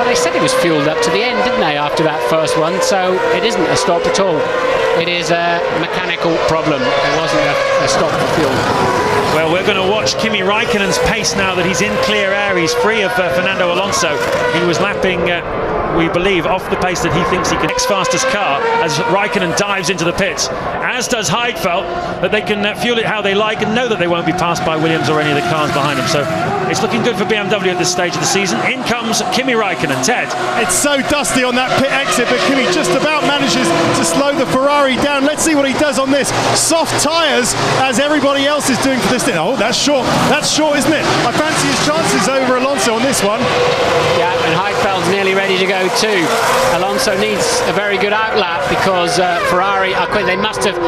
Well, they said it was fueled up to the end, didn't they, after that first one? So it isn't a stop at all. It is a mechanical problem. It wasn't a stop for fuel. Well, we're going to watch Kimi Raikkonen's pace now that he's in clear air. He's free of Fernando Alonso. He was lapping, we believe, off the pace that he thinks he can. Next fastest car as Raikkonen dives into the pits, as does Heidfeld, that they can fuel it how they like and know that they won't be passed by Williams or any of the cars behind them. So it's looking good for BMW at this stage of the season. In comes Kimi Raikkonen. Ted. It's so dusty on that pit exit, but Kimi just about manages to slow the Ferrari down. Let's see what he does on this. Soft tyres, as everybody else is doing for this thing. Oh, that's short. That's short, isn't it? I fancy his chances over Alonso on this one. Yeah, and Heidfeld's nearly ready to go too. Alonso needs a very good outlap because Ferrari are quick. They must have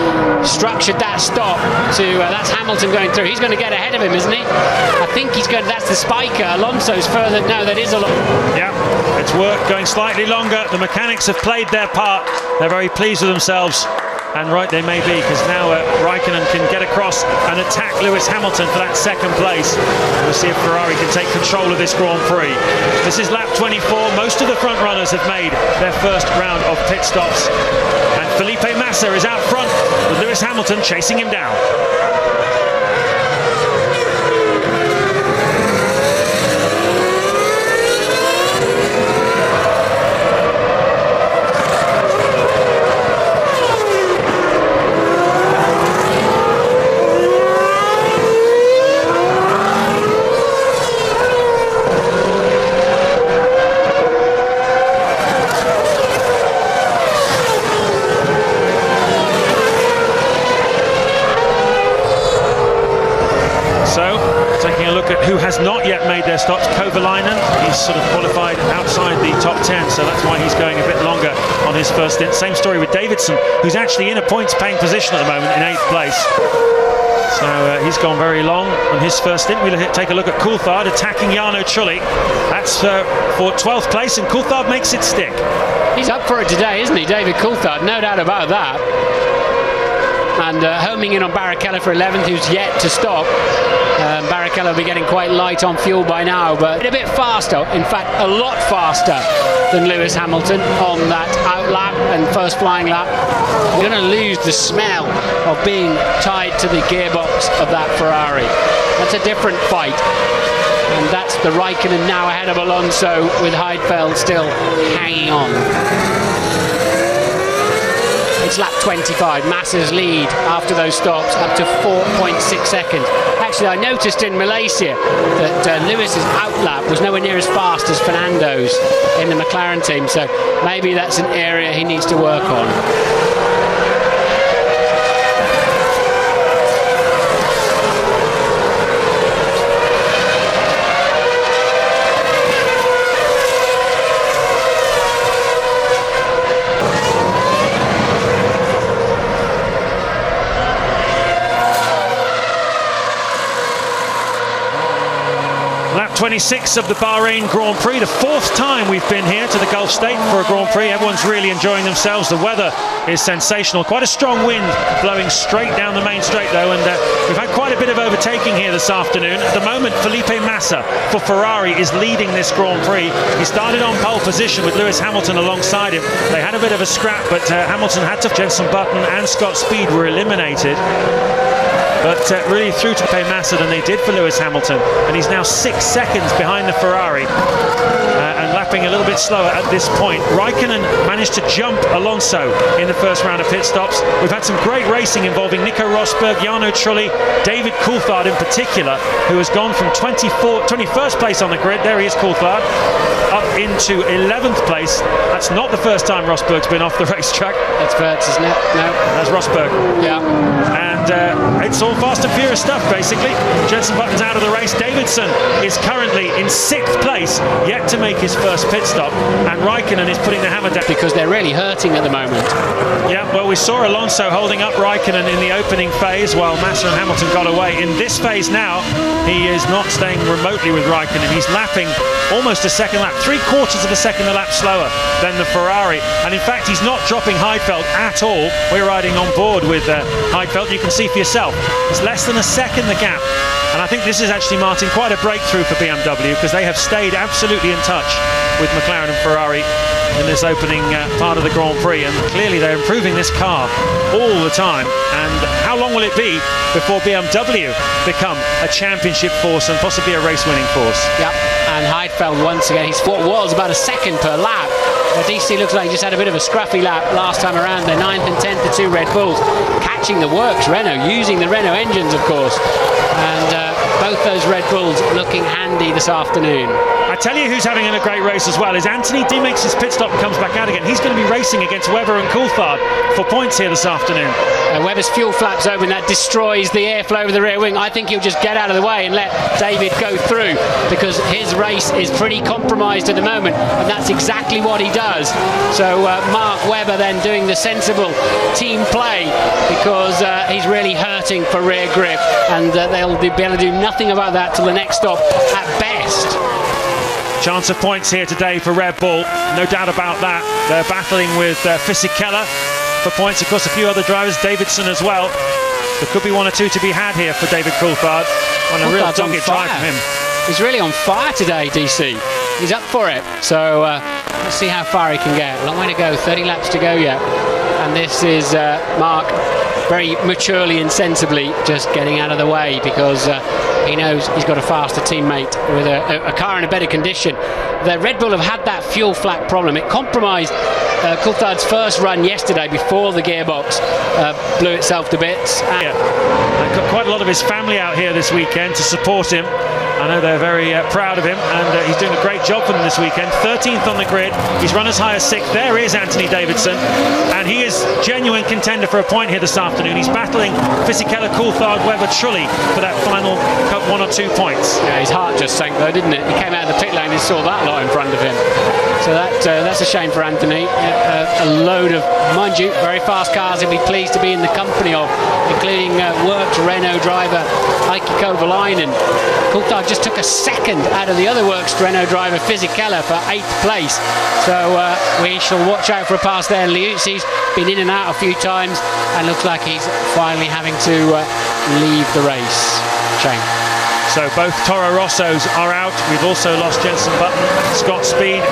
structured that stop to. That's Hamilton going through. He's going to get ahead of him, isn't he? I think he's going. That's the spiker. Alonso's further. No, that is Alonso. Yeah, it's work going slightly longer. The mechanics have played their part. They're very pleased with themselves. And right they may be, because now Raikkonen can get across and attack Lewis Hamilton for that second place. We'll see if Ferrari can take control of this Grand Prix. This is lap 24. Most of the front runners have made their first round of pit stops. And Felipe Massa is out front with Lewis Hamilton chasing him down. Who has not yet made their stops. Kovalainen, he's sort of qualified outside the top 10, so that's why he's going a bit longer on his first stint. Same story with Davidson, who's actually in a points-paying position at the moment in 8th place. So he's gone very long on his first stint. We'll take a look at Coulthard attacking Jarno Trulli. That's for 12th place, and Coulthard makes it stick. He's up for it today, isn't he, David Coulthard? No doubt about that. And homing in on Barrichello for 11th, who's yet to stop. Barrichello will be getting quite light on fuel by now, but a bit faster, in fact a lot faster than Lewis Hamilton on that outlap and first flying lap. We're going to lose the smell of being tied to the gearbox of that Ferrari. That's a different fight. And that's the Raikkonen now ahead of Alonso, with Heidfeld still hanging on. It's lap 25, Massa's lead after those stops up to 4.6 seconds. Actually, I noticed in Malaysia that Lewis's outlap was nowhere near as fast as Fernando's in the McLaren team, so maybe that's an area he needs to work on. Lap 26 of the Bahrain Grand Prix, the 4th time we've been here to the Gulf State for a Grand Prix. Everyone's really enjoying themselves. The weather is sensational. Quite a strong wind blowing straight down the main straight though, and we've had quite a bit of overtaking taking here this afternoon. At the moment, Felipe Massa for Ferrari is leading this Grand Prix. He started on pole position with Lewis Hamilton alongside him. They had a bit of a scrap, but Hamilton had to... Jenson Button and Scott Speed were eliminated. But really through to pay Massa than they did for Lewis Hamilton. And he's now 6 seconds behind the Ferrari and lapping a little bit slower at this point. Raikkonen managed to jump Alonso in the first round of pit stops. We've had some great racing involving Nico Rosberg, Jarno Trulli, David Coulthard in particular, who has gone from 21st place on the grid, there he is, Coulthard, up into 11th place. That's not the first time Rosberg's been off the racetrack. That's Verts, isn't it? No. That's Rosberg. Yeah. And it's all fast and furious stuff, basically. Jenson Button's out of the race. Davidson is currently in 6th place, yet to make his first pit stop. And Raikkonen is putting the hammer down. Because they're really hurting at the moment. Yeah, well, we saw Alonso holding up Raikkonen in the opening phase while Massa and Hamilton got away. In this phase now, he is not staying remotely with Raikkonen. He's lapping almost a second lap, 3/4 of a second a lap slower than the Ferrari. And in fact, he's not dropping Heidfeld at all. We're riding on board with Heidfeld. You can see for yourself, it's less than a second the gap. And I think this is actually, Martin, quite a breakthrough for BMW, because they have stayed absolutely in touch with McLaren and Ferrari in this opening part of the Grand Prix, and clearly they're improving this car all the time. And how long will it be before BMW become a championship force and possibly a race-winning force? Yep, and Heidfeld once again, he's what was about a second per lap. DC looks like he just had a bit of a scruffy lap last time around. They're 9th and 10th, the two Red Bulls, catching the works Renault, using the Renault engines, of course. And both those Red Bulls looking handy this afternoon. I tell you who's having a great race as well is Anthony. He makes his pit stop and comes back out again. He's going to be racing against Webber and Coulthard for points here this afternoon. Webber's fuel flaps open, that destroys the airflow of the rear wing. I think he'll just get out of the way and let David go through, because his race is pretty compromised at the moment, and that's exactly what he does. So Mark Webber then doing the sensible team play, because he's really hurting for rear grip, and they'll be able to do nothing about that till the next stop at best. Chance of points here today for Red Bull, no doubt about that. They're battling with Fisichella for points, of course a few other drivers, Davidson as well. There could be one or two to be had here for David Coulthard. On a real dogged drive from him. He's really on fire today, DC. He's up for it. So let's see how far he can get. Long way to go, 30 laps to go yet. And this is Mark very maturely and sensibly just getting out of the way, because he knows he's got a faster teammate with a car in a better condition. The Red Bull have had that fuel flap problem. It compromised Coulthard's first run yesterday before the gearbox blew itself to bits. They've got quite a lot of his family out here this weekend to support him. I know they're very proud of him, and he's doing a great job for them this weekend. 13th on the grid, he's run as high as 6th. There is Anthony Davidson, and he is genuine contender for a point here this afternoon. He's battling Fisichella, Coulthard, Webber, Trulli for that final 1 or 2 points. Yeah, his heart just sank though, didn't it? He came out of the pit lane and saw that lot in front of him. So that's a shame for Anthony. A load of, mind you, very fast cars he'll be pleased to be in the company of, including works Renault driver Heikki Kovalainen. Coulthard just took a second out of the other works Renault driver Fisichella for 8th place. So we shall watch out for a pass there. Liuzzi's been in and out a few times and looks like he's finally having to leave the race. Shame. So both Toro Rossos are out. We've also lost Jenson Button, Scott Speed.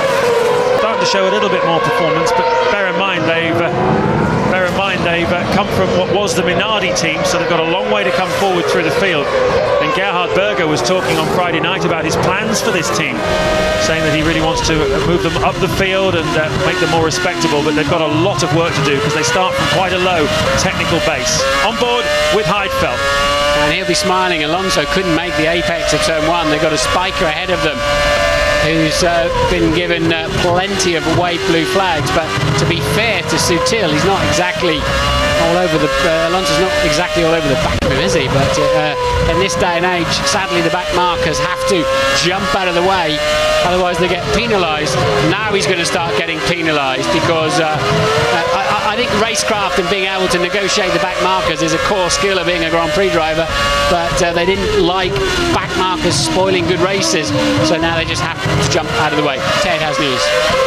Starting to show a little bit more performance, but bear in mind they've come from what was the Minardi team, so they've got a long way to come forward through the field. And Gerhard Berger was talking on Friday night about his plans for this team, saying that he really wants to move them up the field and make them more respectable, but they've got a lot of work to do because they start from quite a low technical base. On board with Heidfeld. And he'll be smiling. Alonso couldn't make the apex of turn 1. They've got a spiker ahead of them who's been given plenty of wave blue flags, but to be fair to Sutil, he's not exactly all over the Alonso's not exactly all over the back of him, is he? But in this day and age, sadly the back markers have to jump out of the way, otherwise they get penalised. Now he's going to start getting penalised, because I think racecraft and being able to negotiate the back markers is a core skill of being a Grand Prix driver, but they didn't like back markers spoiling good races, so now they just have to jump out of the way. Ted has news.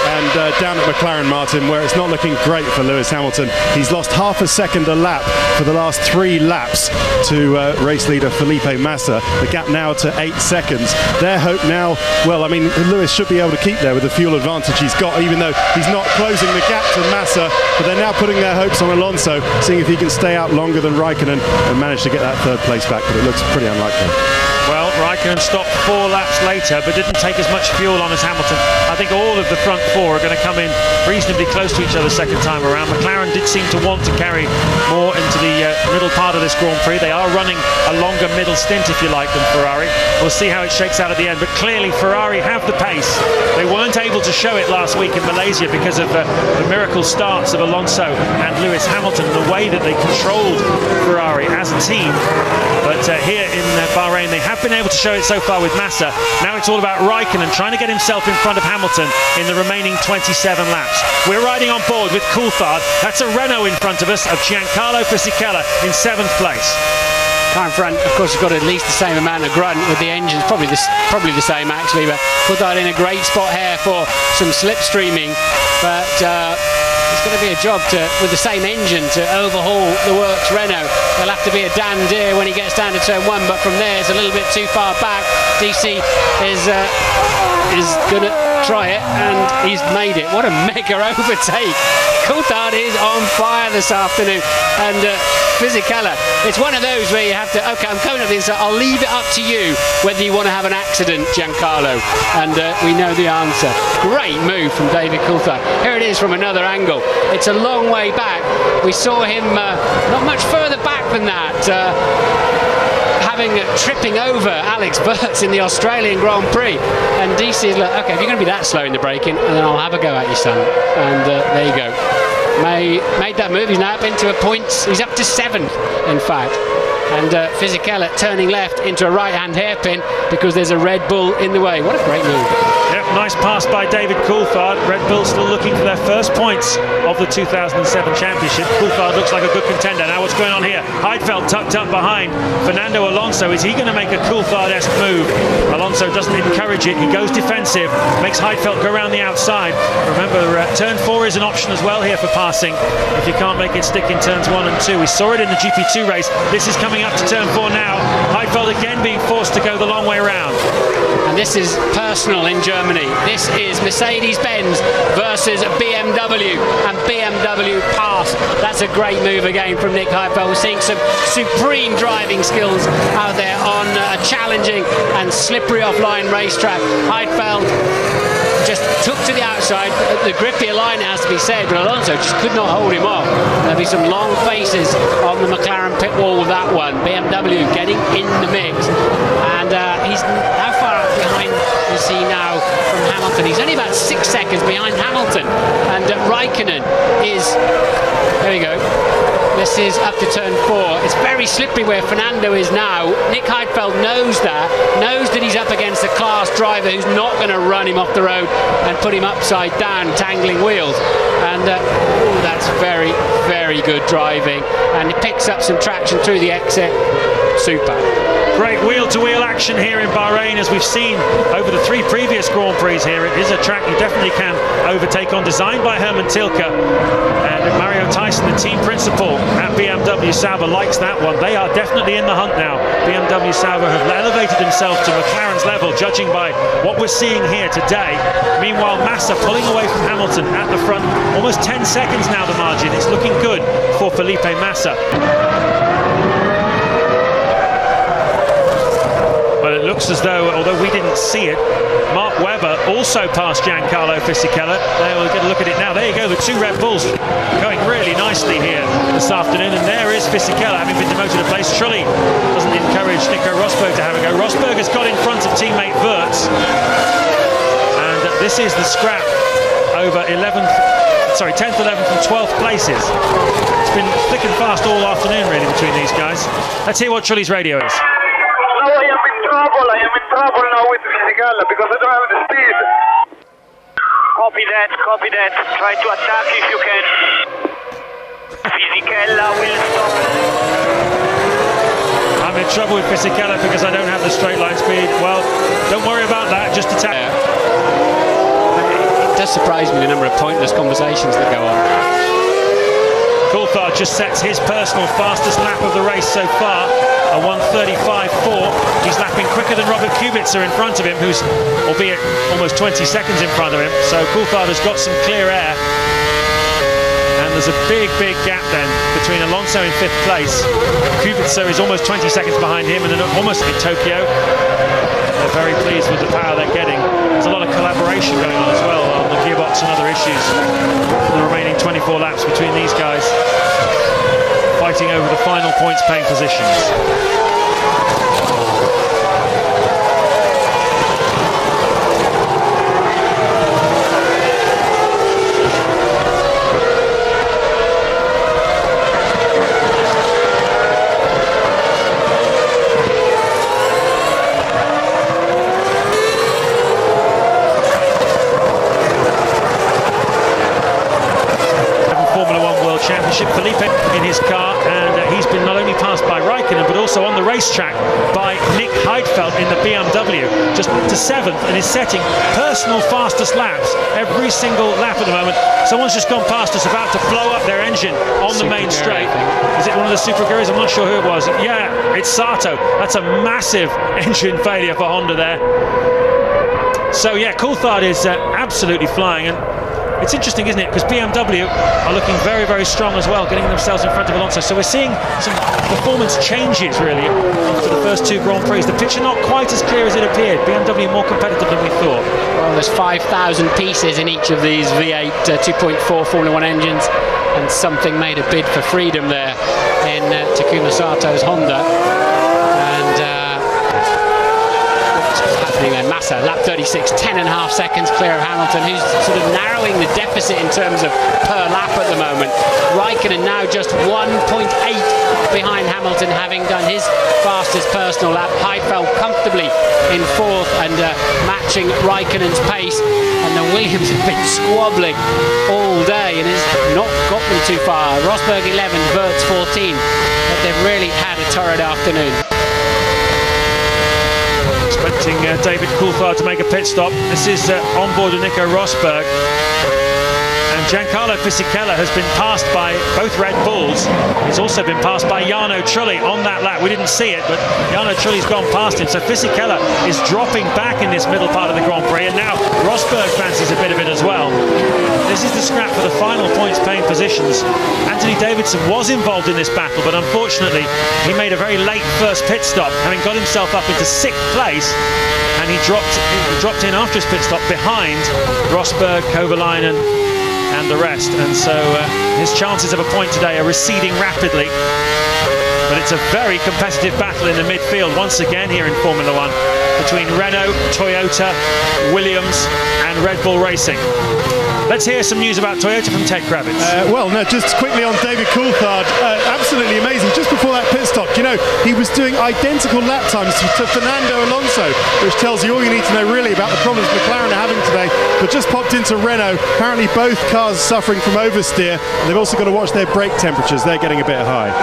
And down at McLaren, Martin, where it's not looking great for Lewis Hamilton. He's lost half a second a lap for the last 3 laps to race leader Felipe Massa. The gap now to 8 seconds. Their hope now, well, I mean, Lewis should be able to keep there with the fuel advantage he's got, even though he's not closing the gap to Massa, but they're now putting their hopes on Alonso, seeing if he can stay out longer than Raikkonen and manage to get that 3rd place back, but it looks pretty unlikely. Well, Raikkonen stopped 4 laps later, but didn't take as much fuel on as Hamilton. I think all of the front 4 are going to come in reasonably close to each other second time around. McLaren did seem to want to carry more into the middle part of this Grand Prix. They are running a longer middle stint, if you like, than Ferrari. We'll see how it shakes out at the end, but clearly Ferrari have the pace. They weren't able to show it last week in Malaysia because of the miracle starts of Alonso and Lewis Hamilton, the way that they controlled Ferrari as a team. But here in Bahrain, they have been able to show it so far with Massa. Now it's all about Raikkonen trying to get himself in front of Hamilton in the remaining 27 laps. We're riding on board with Coulthard. That's a Renault in front of us of Giancarlo Fisichella in 7th place. Car in front, of course, has got at least the same amount of grunt with the engines, probably the same actually, but Coulthard in a great spot here for some slipstreaming, but it's going to be a job with the same engine to overhaul the works Renault. There'll have to be a Dan Deere when he gets down to turn 1, but from there it's a little bit too far back. DC is going to try it, and he's made it. What a mega overtake. Coulthard is on fire this afternoon, and Fisichella, it's one of those where you have to, okay, I'm coming up the inside, I'll leave it up to you whether you want to have an accident, Giancarlo, and we know the answer. Great move from David Coulthard. Here it is from another angle. It's a long way back. We saw him not much further back than that, tripping over Alex Burts in the Australian Grand Prix, and DC is like, okay, if you're going to be that slow in the braking, then I'll have a go at you, son. And there you go. Made that move. He's now up into a points. He's up to 7th, in fact. And Fisichella turning left into a right-hand hairpin because there's a Red Bull in the way. What a great move. Yep, nice pass by David Coulthard. Red Bull still looking for their first points of the 2007 championship. Coulthard looks like a good contender. Now what's going on here? Heidfeld tucked up behind Fernando Alonso. Is he going to make a Coulthard-esque move? Alonso doesn't encourage it. He goes defensive, makes Heidfeld go around the outside. Remember, turn 4 is an option as well here for passing if you can't make it stick in turns 1 and 2. We saw it in the GP2 race. This is coming up to turn 4 now. Heidfeld again being forced to go the long way round. And this is personal in Germany. This is Mercedes-Benz versus BMW, and BMW passed. That's a great move again from Nick Heidfeld. We're seeing some supreme driving skills out there on a challenging and slippery offline racetrack. Heidfeld just took to the outside. The grippier line, it has to be said, but Alonso just could not hold him off. There'll be some long faces on the McLaren pit wall with that one. BMW getting in the mix, and he's how far behind is he now from Hamilton? He's only about 6 seconds behind Hamilton, and Raikkonen is, there we go, this is up to turn 4. It's very slippery where Fernando is now. Nick Heidfeld knows that he's up against a class driver who's not going to run him off the road and put him upside down, tangling wheels. And that's very, very good driving. And he picks up some traction through the exit. Super. Great wheel-to-wheel action here in Bahrain, as we've seen over the 3 previous Grand Prix here. It is a track you definitely can overtake on, designed by Hermann Tilke. And Mario Tyson, the team principal at BMW Sauber, likes that one. They are definitely in the hunt now. BMW Sauber have elevated themselves to McLaren's level, judging by what we're seeing here today. Meanwhile, Massa pulling away from Hamilton at the front. Almost 10 seconds now the margin. It's looking good for Felipe Massa. Well, it looks as though, although we didn't see it, Mark Webber also passed Giancarlo Fisichella. We'll get a look at it now. There you go, the 2 Red Bulls going really nicely here this afternoon. And there is Fisichella, having been demoted to place. Trulli doesn't encourage Nico Rosberg to have a go. Rosberg has got in front of teammate Wirtz. And this is the scrap over 10th, 11th and 12th places. It's been thick and fast all afternoon, really, between these guys. Let's hear what Trulli's radio is. I am in trouble now with Fisichella because I don't have the speed. Copy that. Try to attack if you can. Fisichella will stop. I'm in trouble with Fisichella because I don't have the straight line speed. Well, don't worry about that, just attack. It does surprise me the number of pointless conversations that go on. Coulthard just sets his personal fastest lap of the race so far, a 1:35.4. He's lapping quicker than Robert Kubica in front of him, who's, albeit almost 20 seconds in front of him. So Coulthard has got some clear air. And there's a big gap then between Alonso in 5th place. Kubica is almost 20 seconds behind him, and then almost in Tokyo. They're very pleased with the power they're getting. There's a lot of collaboration going on as well on the gearbox and other issues. The remaining 24 laps between these guys, fighting over the final points paying positions. Felipe in his car, and he's been not only passed by Raikkonen but also on the racetrack by Nick Heidfeld in the BMW, just to 7th, and is setting personal fastest laps every single lap at the moment. Someone's just gone past us, about to blow up their engine on the main straight. Is it one of the Super Gurus? I'm not sure who it was. Yeah, it's Sato. That's a massive engine failure for Honda there. So yeah, Coulthard is absolutely flying, and it's interesting, isn't it? Because BMW are looking very strong as well, getting themselves in front of Alonso. So we're seeing some performance changes, really, after the first 2 Grand Prix. The picture not quite as clear as it appeared. BMW more competitive than we thought. Well, there's 5,000 pieces in each of these V8 2.4 Formula 1 engines, and something made a bid for freedom there in Takuma Sato's Honda. And Massa, lap 36, 10.5 seconds clear of Hamilton, who's sort of narrowing the deficit in terms of per lap at the moment. Raikkonen now just 1.8 behind Hamilton, having done his fastest personal lap. Heidfeld comfortably in 4th and matching Raikkonen's pace. And the Williams have been squabbling all day and has not got them too far. Rosberg 11, Wirtz 14, but they've really had a torrid afternoon. Expecting David Coulthard to make a pit stop. This is on board with Nico Rosberg. And Giancarlo Fisichella has been passed by both Red Bulls. He's also been passed by Jarno Trulli on that lap. We didn't see it, but Jarno Trulli's gone past him. So Fisichella is dropping back in this middle part of the Grand Prix. And now Rosberg fancies a bit of it as well. This is the scrap for the final points paying positions. Anthony Davidson was involved in this battle, but unfortunately he made a very late first pit stop, having got himself up into 6th place, and he dropped in after his pit stop behind Rosberg, Kovalainen and the rest, and so his chances of a point today are receding rapidly. But it's a very competitive battle in the midfield once again here in Formula 1 between Renault, Toyota, Williams and Red Bull Racing. Let's hear some news about Toyota from Ted Kravitz. Well, no, just quickly on David Coulthard, absolutely amazing. Just before that pit stop, you know, he was doing identical lap times to Fernando Alonso, which tells you all you need to know really about the problems McLaren are having today. But just popped into Renault, apparently both cars suffering from oversteer, and they've also got to watch their brake temperatures. They're getting a bit high.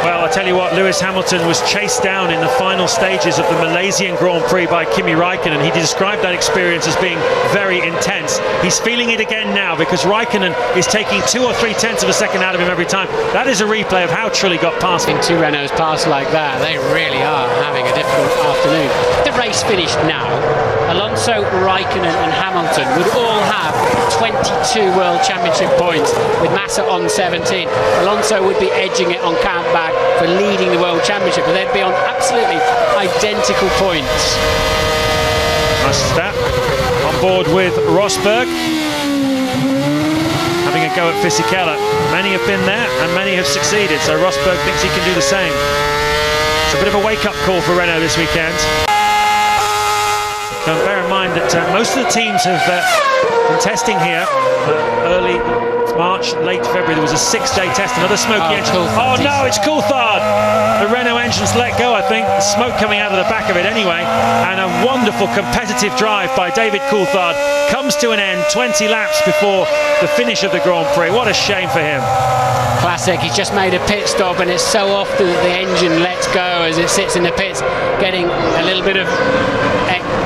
Well, I tell you what, Lewis Hamilton was chased down in the final stages of the Malaysian Grand Prix by Kimi Raikkonen. He described that experience as being very intense. He's feeling it again now because Raikkonen is taking 2 or 3 tenths of a second out of him every time. That is a replay of how Trulli got past him. 2 Renaults pass like that, they really are having a difficult afternoon. The race finished now. Alonso, Raikkonen and Hamilton would all have 22 World Championship points, with Massa on 17. Alonso would be edging it on countback for leading the World Championship, but they'd be on absolutely identical points. Nice step. On board with Rosberg, having a go at Fisichella. Many have been there and many have succeeded, so Rosberg thinks he can do the same. It's a bit of a wake-up call for Renault this weekend. Bear in mind that most of the teams have been testing here early March, late February, there was a 6-day test, another smoky engine. Coulthard. Oh no, it's Coulthard! The Renault engine's let go, I think. Smoke coming out of the back of it anyway. And a wonderful competitive drive by David Coulthard comes to an end 20 laps before the finish of the Grand Prix. What a shame for him. Classic. He's just made a pit stop, and it's so often that the engine lets go as it sits in the pits, getting a little bit of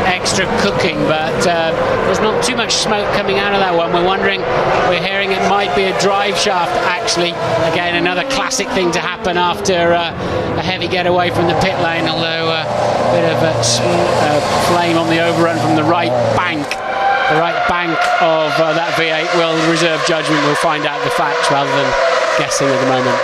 extra cooking, but there's not too much smoke coming out of that one. We're hearing it might be a drive shaft, actually. Again, another classic thing to happen after a heavy getaway from the pit lane, although a bit of a flame on the overrun from the right bank. The right bank of that V8 will reserve judgment. We'll find out the facts rather than guessing at the moment.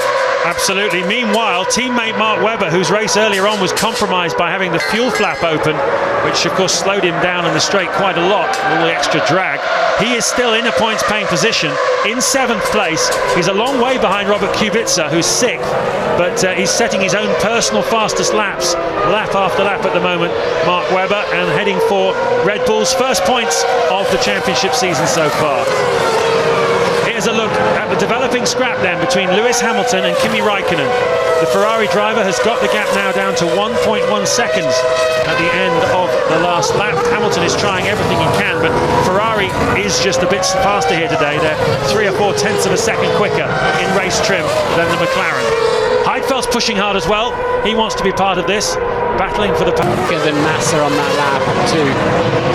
Absolutely. Meanwhile, teammate Mark Webber, whose race earlier on was compromised by having the fuel flap open, which of course slowed him down in the straight quite a lot, all the extra drag. He is still in a points-paying position in 7th place. He's a long way behind Robert Kubica, who's 6th, but he's setting his own personal fastest laps, lap after lap at the moment, Mark Webber, and heading for Red Bull's first points of the championship season so far. Here's a look at the developing scrap then between Lewis Hamilton and Kimi Raikkonen. The Ferrari driver has got the gap now down to 1.1 seconds at the end of the last lap. Hamilton is trying everything he can, but Ferrari is just a bit faster here today. They're 3 or 4 tenths of a second quicker in race trim than the McLaren. Heidfeld's pushing hard as well. He wants to be part of this, battling for the quicker than Massa on that lap too.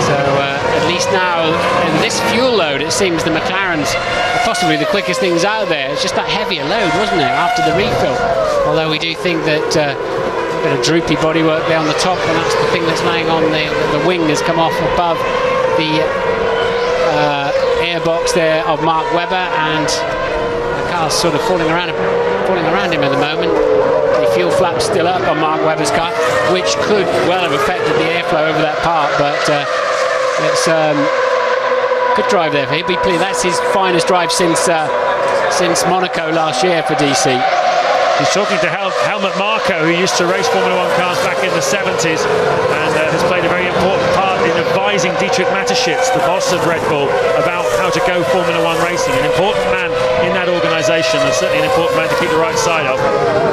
So at least now in this fuel load, it seems the McLaren's possibly the quickest things out there. It's just that heavier load, wasn't it, after the refill? Although we do think that a bit of droopy bodywork there on the top, and that's the thing that's laying on the wing has come off above the airbox there of Mark Webber, and the car's sort of falling around him at the moment. The fuel flap's still up on Mark Webber's car, which could well have affected the airflow over that part, but it's good drive there for him. That's his finest drive since Monaco last year for DC. He's talking to Helmut Marko, who used to race Formula 1 cars back in the 70s and has played a very important part in advising Dietrich Mateschitz, the boss of Red Bull, about how to go Formula 1 racing. An important man in that organisation, and certainly an important man to keep the right side of.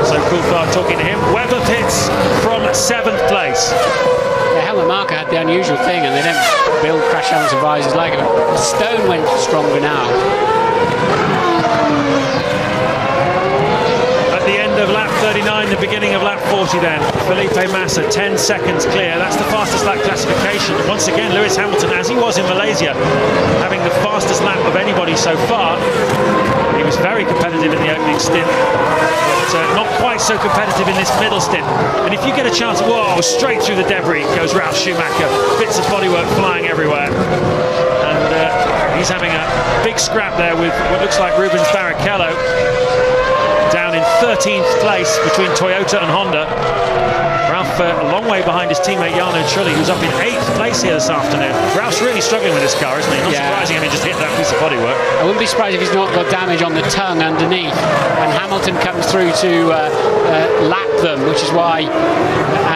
So Coulthard talking to him. Webber pits from 7th place. Yeah, Helmut Marko had the unusual thing, and they don't build crash helmets and visors like it. The Stone went stronger now. Of lap 39, the beginning of lap 40 then. Felipe Massa, 10 seconds clear. That's the fastest lap classification. Once again, Lewis Hamilton, as he was in Malaysia, having the fastest lap of anybody so far. He was very competitive in the opening stint, but not quite so competitive in this middle stint. And if you get a chance, whoa, straight through the debris goes Ralf Schumacher. Bits of bodywork flying everywhere. And he's having a big scrap there with what looks like Rubens Barrichello. Down in 13th place between Toyota and Honda. Ralf a long way behind his teammate Jarno Trulli, who's up in 8th place here this afternoon. Ralph's really struggling with this car, isn't he? Not surprising him, he just hit that piece of bodywork. I wouldn't be surprised if he's not got damage on the tongue underneath. And Hamilton comes through to lap them, which is why,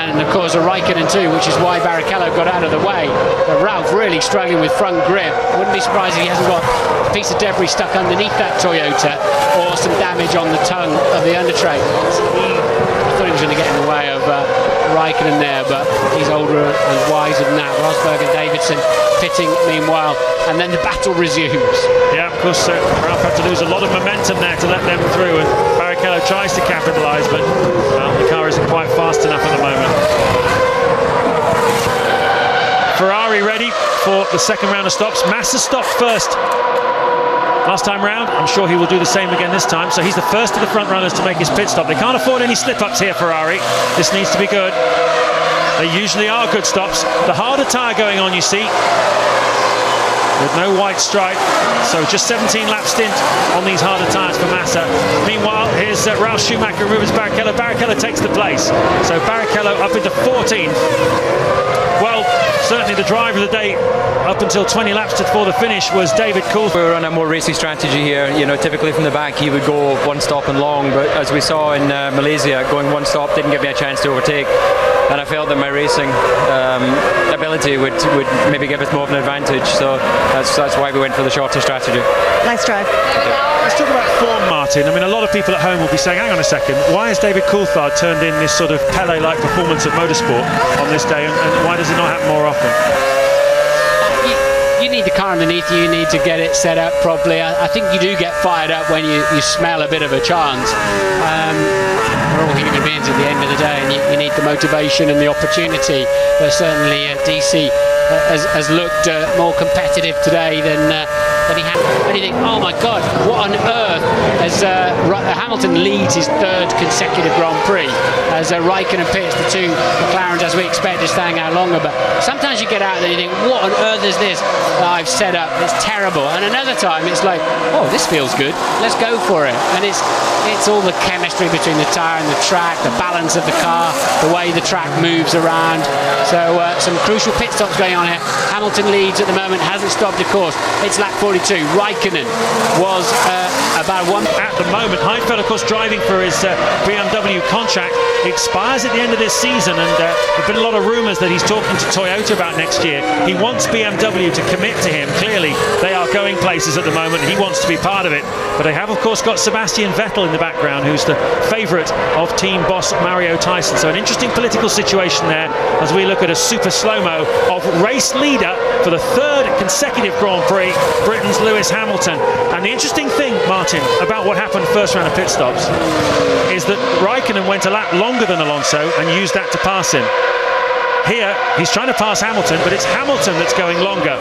and of course a Raikkonen too, which is why Barrichello got out of the way. But Ralf really struggling with front grip. I wouldn't be surprised if he hasn't got a piece of debris stuck underneath that Toyota, or some damage on the tongue of the undertray. I thought he was going to get in the way of Raikkonen there, but he's older and wiser than that. Rosberg and Davidson pitting meanwhile, and then the battle resumes. Yeah, of course, Ralf had to lose a lot of momentum there to let them through, and Barrichello tries to capitalise, but the car isn't quite fast enough at the moment. Ferrari ready for the second round of stops. Massa stopped first last time round. I'm sure he will do the same again this time. So he's the first of the front runners to make his pit stop. They can't afford any slip-ups here, Ferrari. This needs to be good. They usually are good stops. The harder tyre going on, you see, with no white stripe. So just 17 lap stint on these harder tyres for Massa. Meanwhile, here's Ralf Schumacher, Rubens Barrichello. Barrichello takes the place. So Barrichello up into 14th. Well, certainly the driver of the day up until 20 laps before the finish was David Coulthard. We were on a more racy strategy here. You know, typically from the back he would go one stop and long, but as we saw in Malaysia, going one stop didn't give me a chance to overtake. and I felt that my racing ability would maybe give us more of an advantage. So that's why we went for the shorter strategy. Nice drive. Let's talk about form, Martin. I mean, a lot of people at home will be saying, hang on a second, why has David Coulthard turned in this sort of Pele-like performance of motorsport on this day, and why does it not happen more often? You need the car underneath you, you need to get it set up properly. I think you do get fired up when you smell a bit of a chance. We're all human beings at the end of the day, and you need the motivation and the opportunity. But certainly DC has looked more competitive today than he had. And you think, oh my God, what on earth? As Hamilton leads his third consecutive Grand Prix, as Raikkonen pits, the two McLarens, as we expect, are staying out longer. But sometimes you get out there and you think, what on earth is this that I've set up? It's terrible. And another time it's like, oh, this feels good, let's go for it. And it's all the chemistry between the tyre and the track, the balance of the car, the way the track moves around. So some crucial pit stops going on here. Hamilton leads at the moment, hasn't stopped, of course. It's lap 42. Raikkonen was about one. At the moment, Heidfeld, of course, driving for his BMW contract, expires at the end of this season, and there have been a lot of rumours that he's talking to Toyota about next year. He wants BMW to commit to him. Clearly, they are going places at the moment, and he wants to be part of it. But they have, of course, got Sebastian Vettel in the background, who's the favourite of team boss Mario Tyson. So an interesting political situation there as we look at a super slow-mo of race leader for the third consecutive Grand Prix, Britain's Lewis Hamilton. And the interesting thing, Martin, about what happened first round of pit stops is that Raikkonen went a lap longer than Alonso and used that to pass him. Here, he's trying to pass Hamilton, but it's Hamilton that's going longer.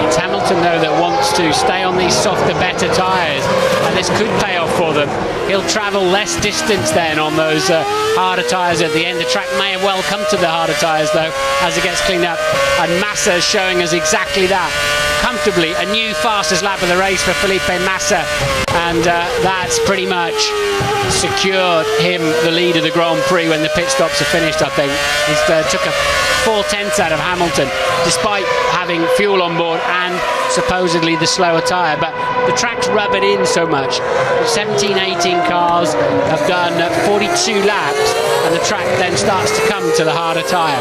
It's Hamilton, though, that wants to stay on these softer, better tyres, and this could pay off for them. He'll travel less distance then on those harder tyres at the end. The track may well come to the harder tyres, though, as it gets cleaned up, and Massa is showing us exactly that. Comfortably, a new fastest lap of the race for Felipe Massa, and that's pretty much secured him the lead of the Grand Prix when the pit stops are finished. I think he's took a 4/10 out of Hamilton, despite having fuel on board and supposedly the slower tyre. But the track's rubbing in so much. 17-18 cars have done 42 laps, and the track then starts to come to the harder tyre.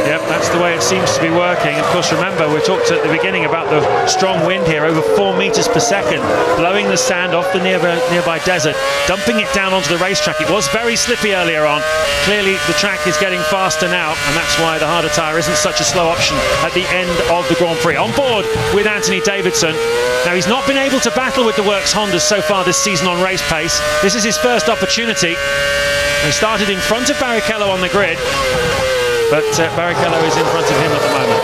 Yep, that's the way it seems to be working. Of course, remember, we talked at the beginning about the strong wind here, over 4 meters per second, blowing the sand off the nearby desert, dumping it down onto the racetrack. It was very slippy earlier on. Clearly, the track is getting faster now, and that's why the harder tyre isn't such a slow option at the end of the Grand Prix. On board with Anthony Davidson. Now, he's not been able to battle with the Works Hondas so far this season on race pace. This is his first opportunity. He started in front of Barrichello on the grid, but Barrichello is in front of him at the moment.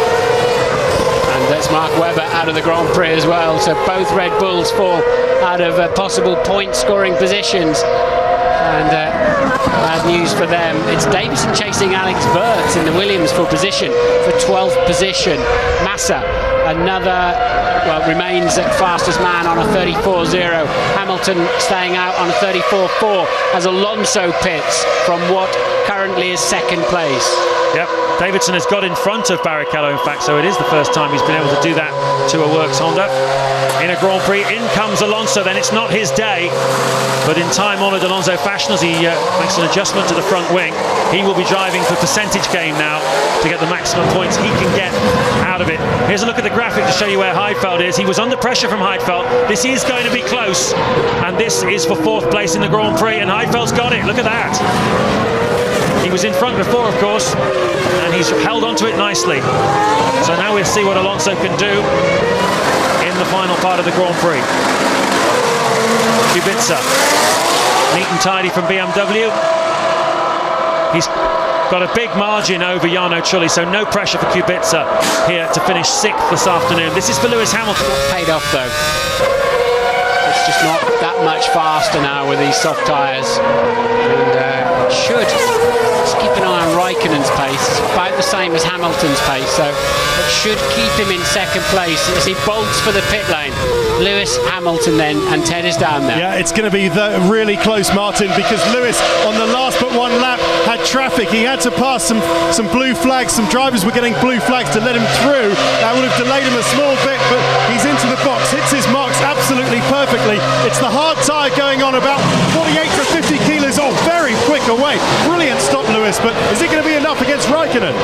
And that's Mark Webber out of the Grand Prix as well. So both Red Bulls fall out of possible point-scoring positions. And bad news for them. It's Davison chasing Alex Wirtz in the Williams for position, for 12th position. Massa, another, well, remains at fastest man on a 34.0. Hamilton staying out on a 34.4 as Alonso pits from what currently is second place. Yep, Davidson has got in front of Barrichello, in fact, so it is the first time he's been able to do that to a Works Honda. In a Grand Prix, in comes Alonso, then it's not his day, but in time-honoured Alonso fashion, as he makes an adjustment to the front wing, he will be driving for percentage gain now to get the maximum points he can get out of it. Here's a look at the graphic to show you where Heidfeld is. He was under pressure from Heidfeld. This is going to be close, and this is for 4th place in the Grand Prix, and Heidfeld's got it. Look at that. He was in front before, of course, and he's held onto it nicely. So now we'll see what Alonso can do in the final part of the Grand Prix. Kubica, neat and tidy from BMW. He's got a big margin over Jarno Trulli, so no pressure for Kubica here to finish 6th this afternoon. This is for Lewis Hamilton. Paid off, though. It's just not that much faster now with these soft tyres. And should just keep an eye on Raikkonen's pace. It's about the same as Hamilton's pace, so it should keep him in second place as he bolts for the pit lane. Lewis, Hamilton then, and Ted is down there. Yeah, it's going to be really close, Martin, because Lewis on the last but one lap had traffic. He had to pass some blue flags. Some drivers were getting blue flags to let him through. That would have delayed him a small bit, but he's into the box, hits his marks absolutely perfectly. It's the hard tyre going on, about 48 to 50 kilos. Oh, very very quick away. Brilliant stop, Lewis, but is it going to be enough against Raikkonen?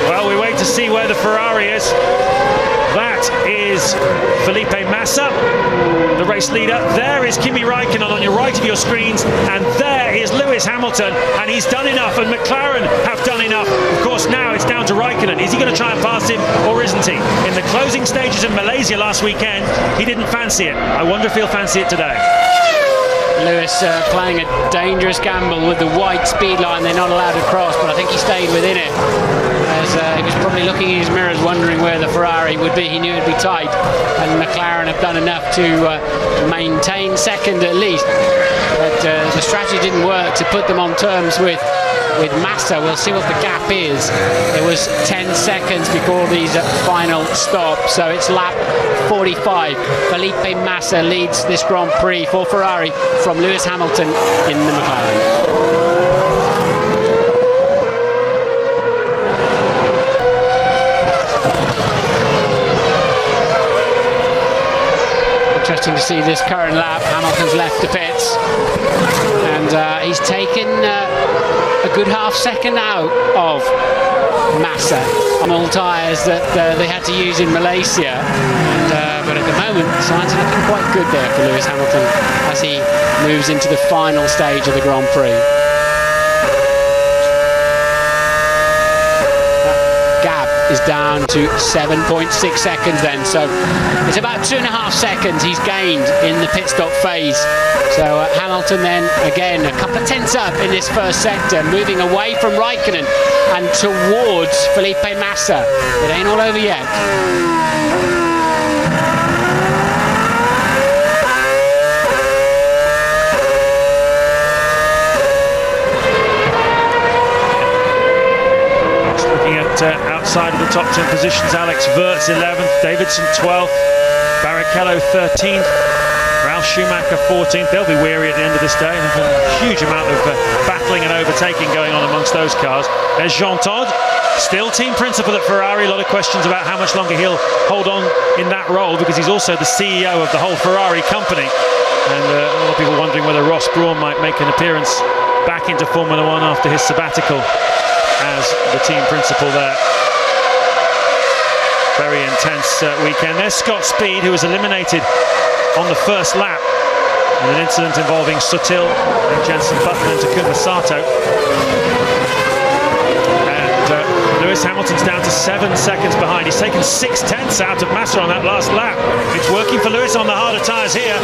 Well, we wait to see where the Ferrari is. That is Felipe Massa, the race leader. There is Kimi Raikkonen on your right of your screens, and there is Lewis Hamilton, and he's done enough, and McLaren have done enough. Of course, now it's down to Raikkonen. Is he going to try and pass him, or isn't he? In the closing stages of Malaysia last weekend, he didn't fancy it. I wonder if he'll fancy it today. Lewis playing a dangerous gamble with the white speed line they're not allowed to cross, but I think he stayed within it. As he was probably looking in his mirrors wondering where the Ferrari would be. He knew it'd be tight, and McLaren have done enough to maintain second at least. But the strategy didn't work to put them on terms with Massa. We'll see what the gap is. It was 10 seconds before these final stop, so it's lap 45. Felipe Massa leads this Grand Prix for Ferrari from Lewis Hamilton in the McLaren. Interesting to see this current lap. Hamilton's left the pits, and he's taken a good half second out of Massa on all tyres that they had to use in Malaysia. But at the moment, signs are looking quite good there for Lewis Hamilton as he moves into the final stage of the Grand Prix. Is down to 7.6 seconds then, so it's about 2.5 seconds he's gained in the pit stop phase. So Hamilton then again a couple of tenths up in this first sector, moving away from Raikkonen and towards Felipe Massa. It ain't all over yet. Outside of the top 10 positions, Alex Wurz 11th, Davidson 12th, Barrichello 13th, Ralf Schumacher 14th. They'll be weary at the end of this day. There's a huge amount of battling and overtaking going on amongst those cars. There's Jean Todt, still team principal at Ferrari. A lot of questions about how much longer he'll hold on in that role, because he's also the CEO of the whole Ferrari company. And a lot of people wondering whether Ross Brawn might make an appearance back into Formula One after his sabbatical as the team principal there. Very intense weekend. There's Scott Speed, who was eliminated on the first lap in an incident involving Sutil and Jenson Button and Takuma Sato. And Lewis Hamilton's down to 7 seconds behind. He's taken 6/10 out of Massa on that last lap. It's working for Lewis on the harder tyres here.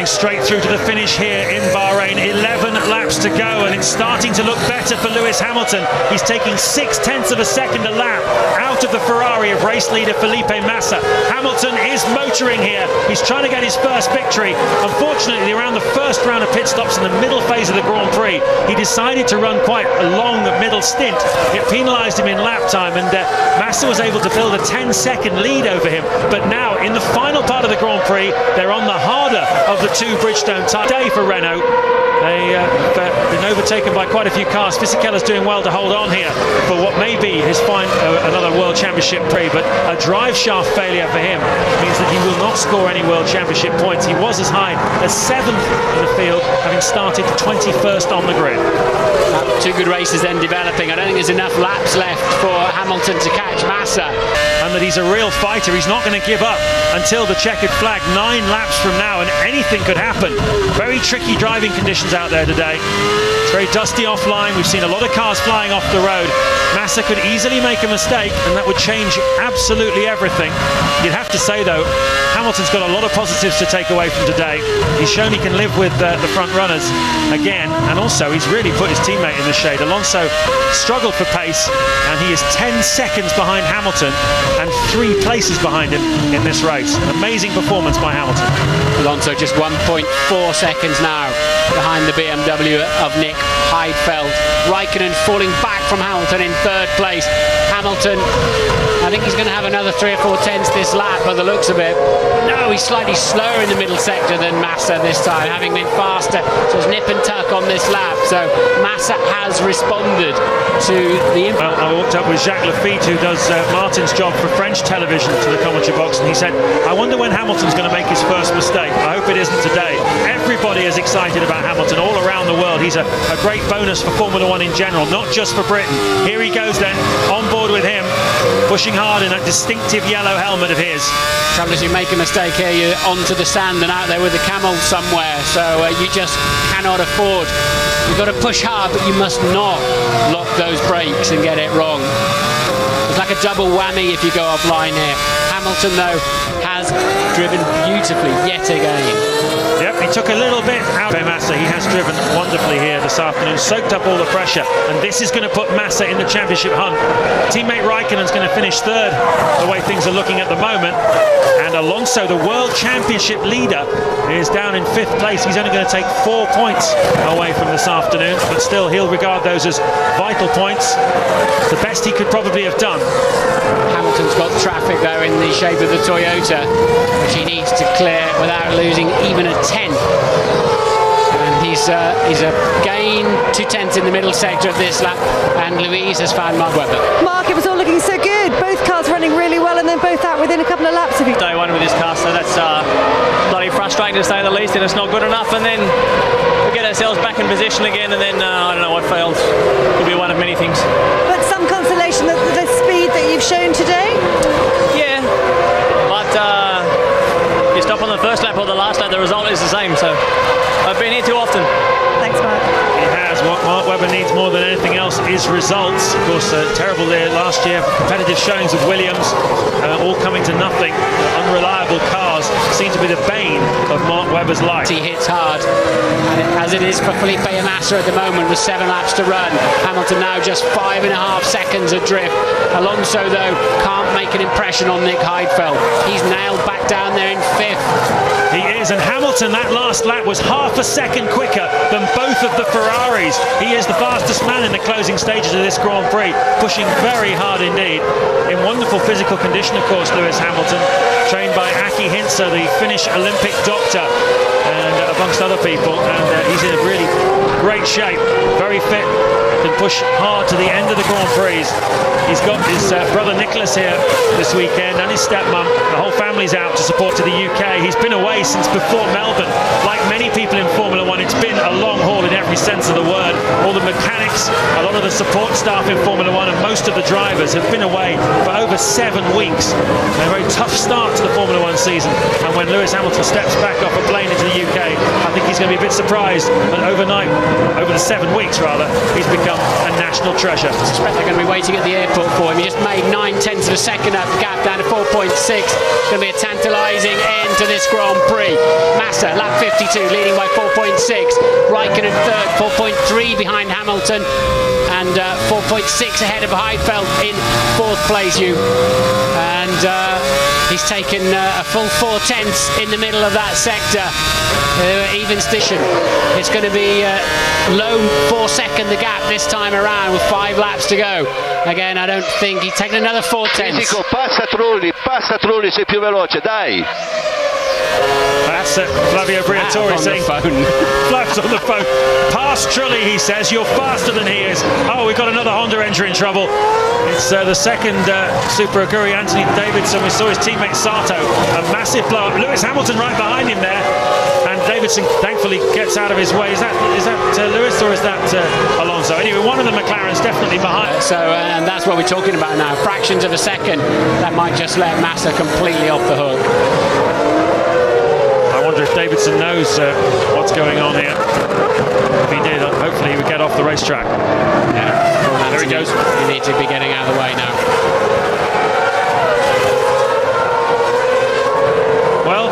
Straight through to the finish here in Bahrain. 11 laps to go, and it's starting to look better for Lewis Hamilton. He's taking 0.6 of a second a lap out of the Ferrari of race leader Felipe Massa. Hamilton is motoring here. He's trying to get his first victory. Unfortunately, around the first round of pit stops in the middle phase of the Grand Prix, he decided to run quite a long middle stint. It penalised him in lap time, and Massa was able to build a 10-second lead over him. But now, in the final part of the Grand Prix, they're on the harder of the two Bridgestone tyres. Day for Renault. They've been overtaken by quite a few cars. Fisichella's doing well to hold on here for what may be his another World Championship Prix, but a drive shaft failure for him means that he will not score any World Championship points. He was as high as 7th in the field, having started 21st on the grid. Two good races then developing. I don't think there's enough laps left for Hamilton to catch Massa. And that he's a real fighter. He's not going to give up until the checkered flag. 9 laps from now, and anything could happen. Very tricky driving conditions out there today. It's very dusty offline. We've seen a lot of cars flying off the road. Massa could easily make a mistake, and that would change absolutely everything. You'd have to say, though, Hamilton's got a lot of positives to take away from today. He's shown he can live with the front runners again, and also he's really put his teammate in the shade. Alonso struggled for pace, and he is 10 seconds behind Hamilton and 3 places behind him in this race. Amazing performance by Hamilton. Alonso just 1.4 seconds now behind the BMW of Nick Heidfeld. Raikkonen falling back from Hamilton in third place. Hamilton, I think he's going to have another 3 or 4 tenths this lap by the looks of it. No, he's slightly slower in the middle sector than Massa this time, having been faster. So it's nip and tuck on this lap. So Massa has responded to the impact. Well, I walked up with Jacques Lafitte, who does Martin's job for French television, to the commentary box, and he said, I wonder when Hamilton's going to make his first mistake. I hope it isn't today. Everybody is excited about Hamilton all around the world. He's a great bonus for Formula One in general, not just for Britain. Here he goes then, on board with him, pushing hard in that distinctive yellow helmet of his. Trouble is, you make a mistake here, you're onto the sand and out there with the camel somewhere, so you just cannot afford. You've got to push hard, but you must not lock those brakes and get it wrong. It's like a double whammy if you go offline here. Hamilton, though, has driven beautifully yet again. Yep, he took a little bit out of Massa. He has driven wonderfully here this afternoon, soaked up all the pressure, and this is going to put Massa in the championship hunt. Teammate Raikkonen's going to finish third, the way things are looking at the moment. And Alonso, the world championship leader, is down in 5th place. He's only going to take 4 points away from this afternoon, but still he'll regard those as vital points. The best he could probably have done. Hamilton's got traffic though in the shape of the Toyota, which he needs to clear without losing even a tenth. And he's a gain 2 tenths in the middle sector of this lap, and Louise has found Mark Webber. Mark, it was all looking so good. Both cars running really well, and then both out within a couple of laps of each. Day one with this car, so that's bloody frustrating to say the least, and it's not good enough. And then we get ourselves back in position again, and then I don't know what failed. Could be one of many things. But some consolation that the speed that you've shown today. Yeah, but you stop on the first lap or the last lap, the result is the same. So I've been here too often. Thanks, Mark. He has. What Mark Webber needs more than anything else is results. Of course, terrible there last year. Competitive showings of Williams, all coming to nothing. Unreliable cars seem to be the bane of Mark Webber's life. He hits hard, as it is for Felipe Massa at the moment with 7 laps to run. Hamilton now just 5.5 seconds adrift. Alonso, though, can't make an impression on Nick Heidfeld. He's nailed back down there in 5th. He is, and Hamilton, that last lap was half a second quicker than both of the Ferraris. He is the fastest man in the closing stages of this Grand Prix, pushing very hard indeed. In wonderful physical condition, of course, Lewis Hamilton, trained by Aki Hintsa, the Finnish Olympic doctor, and amongst other people, and he's in a really great shape, very fit, can push hard to the end of the Grand Prix. He's got his brother Nicholas here this weekend and his stepmom. The whole family's out to support to the UK. He's been away since before Melbourne. Like many people in Formula One, it's been a long haul in every sense of the word. All the mechanics, a lot of the support staff in Formula One, and most of the drivers have been away for over 7 weeks. A very tough start to the Formula One season, and when Lewis Hamilton steps back off a plane into the UK, I think he's going to be a bit surprised that overnight, over the 7 weeks rather, he's become a national treasure. I suspect they're going to be waiting at the airport for him. He just made 9 tenths of a second up, gap down to 4.6. Going to be a tantalising end to this Grand Prix. Massa, lap 52, leading by 4.6. Raikkonen third, 4.3 behind Hamilton, and 4.6 ahead of Heidfeld in 4th place. And he's taken a full 4 tenths in the middle of that sector. Even station. It's going to be low 4 second the gap this time around with 5 laps to go. Again, I don't think he's taken another 4 tenths. Passa Trulli, sei più veloce, dai. That's Flavio Briatore saying, Flav's on the phone. Pass Trulli, he says, you're faster than he is. Oh, we've got another Honda engine in trouble. It's the second Super Aguri, Anthony Davidson. We saw his teammate Sato, a massive blow up. Lewis Hamilton right behind him there, and Davidson thankfully gets out of his way. Is that Lewis or is that Alonso? Anyway, one of the McLaren's definitely behind. And that's what we're talking about now. Fractions of a second. That might just let Massa completely off the hook. I wonder if Davidson knows what's going on here. If he did, hopefully he would get off the racetrack. Yeah, there he goes. You need to be getting out of the way now. Well,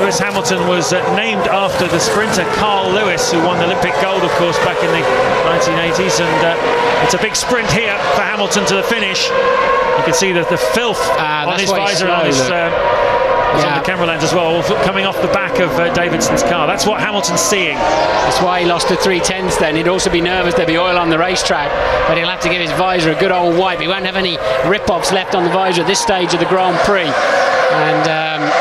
Lewis Hamilton was named after the sprinter Carl Lewis, who won the Olympic gold, of course, back in the 1980s. And it's a big sprint here for Hamilton to the finish. You can see the filth on his visor, on his It's on the camera lens as well, coming off the back of Davidson's car. That's what Hamilton's seeing. That's why he lost the 3/10 then. He'd also be nervous there'd be oil on the racetrack, but he'll have to give his visor a good old wipe. He won't have any rip-offs left on the visor at this stage of the Grand Prix. And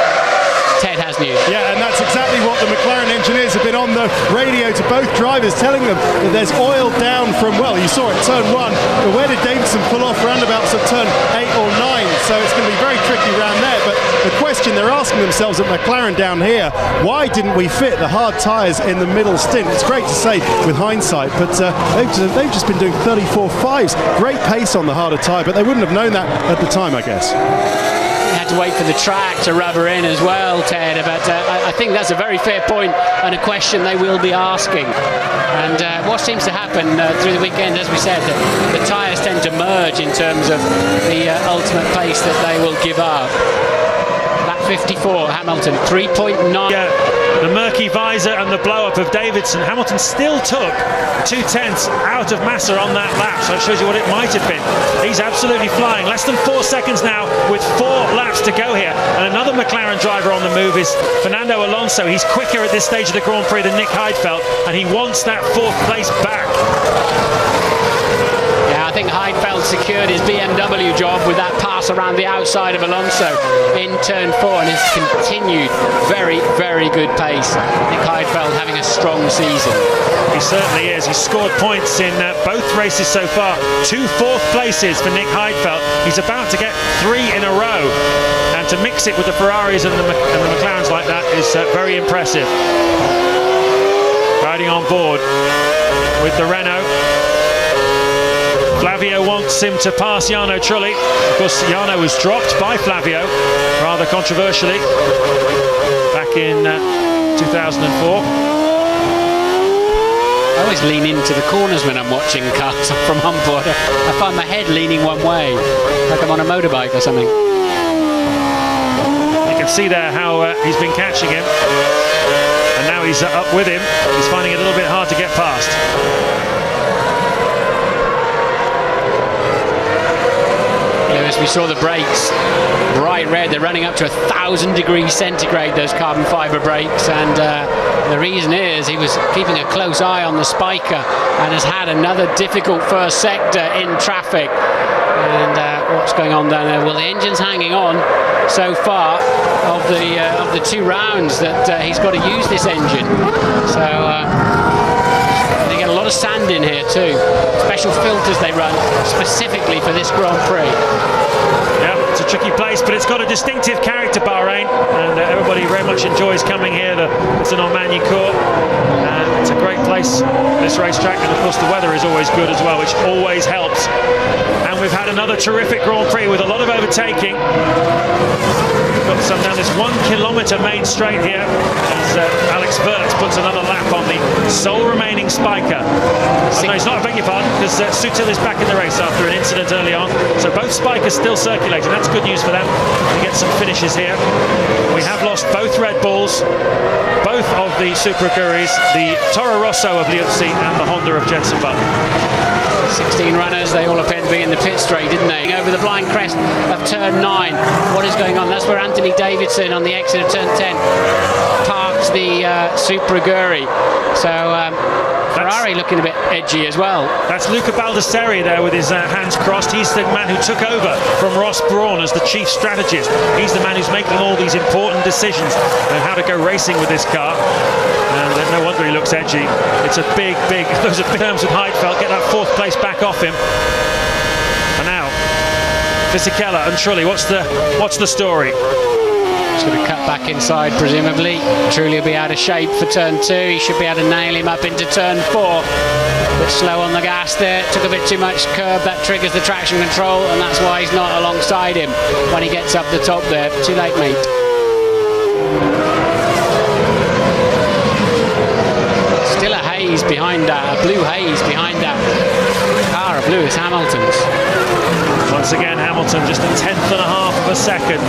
Ted has news. Yeah, and that's exactly what the McLaren engineers have been on the radio to both drivers, telling them that there's oil down from, well, you saw it, turn 1, but where did Davidson pull off? Roundabouts of turn 8 or 9, so it's going to be very tricky round there. But the question they're asking themselves at McLaren down here, why didn't we fit the hard tyres in the middle stint? It's great to say with hindsight, but they've just been doing 34.5s. Great pace on the harder tyre, but they wouldn't have known that at the time, I guess. Had to wait for the track to rubber in as well, Ted, but I think that's a very fair point and a question they will be asking. And what seems to happen through the weekend, as we said, the tyres tend to merge in terms of the ultimate pace that they will give up. That 54, Hamilton, 3.9. Yeah, the murky visor and the blow-up of Davidson. Hamilton still took 2/10 out of Massa on that lap, so it shows you what it might have been. He's absolutely flying. Less than 4 seconds now with 4 laps to go here. And another McLaren driver on the move is Fernando Alonso. He's quicker at this stage of the Grand Prix than Nick Heidfeld, and he wants that 4th place back. Yeah, I think Heidfeld secured his BMW job with that pass around the outside of Alonso in turn 4, and has continued very, very good pace. Nick Heidfeld having a strong season. He certainly is. He's scored points in both races so far. 2 4th places for Nick Heidfeld. He's about to get 3 in a row. And to mix it with the Ferraris and the McLarens like that is very impressive. Riding on board with the Renault. Flavio wants him to pass Jarno Trulli. Of course, Jarno was dropped by Flavio, rather controversially, back in 2004. I always lean into the corners when I'm watching cars from on board. I find my head leaning one way, like I'm on a motorbike or something. You can see there how he's been catching him, and now he's up with him. He's finding it a little bit hard to get past. Lewis, we saw the brakes, bright red. They're running up to 1,000 degrees centigrade, those carbon fibre brakes, and the reason is he was keeping a close eye on the spiker and has had another difficult first sector in traffic. And what's going on down there? Well, the engine's hanging on so far of the 2 rounds that he's got to use this engine. So they get a lot of sand in here too. Special filters they run specifically for this Grand Prix. Yeah, it's a tricky place, but it's got a distinctive character, Bahrain, and everybody very much enjoys coming here. It's an Ormagny-Court, and it's a great place, this racetrack, and of course the weather is always good as well, which always helps. And we've had another terrific Grand Prix with a lot of overtaking. We've got some down this 1 kilometre main straight here as Alex Wirtz puts another lap on the sole remaining spiker. No, he's not, I beg your pardon, because Sutil is back in the race after an incident early on. So both spikers still circulating. That's good news for them to get some finishes here. We have lost both Red Bulls, both of the Super Aguris, the Toro Rosso of Liuzzi and the Honda of Jenson Button. 16 runners, they all appeared to be in the pit straight, didn't they? Over the blind crest of turn 9. What is going on? That's where Anthony Davidson on the exit of turn 10 parks the Super Aguri. So Ferrari looking a bit edgy as well. That's Luca Baldesseri there with his hands crossed. He's the man who took over from Ross Brawn as the chief strategist. He's the man who's making all these important decisions on how to go racing with this car. And no wonder he looks edgy. It's a big, those are big terms with Heidfeld. Get that 4th place back off him. And now, Fisichella and Trulli. What's the story? Just going to cut back inside, presumably. Trulli will be out of shape for turn 2. He should be able to nail him up into turn 4. Bit slow on the gas there. Took a bit too much curb. That triggers the traction control, and that's why he's not alongside him when he gets up the top there. Too late, mate. Still a haze behind that, a blue haze behind that car of Lewis Hamilton's. Well, Once again, Hamilton just a 1/10.5 of a second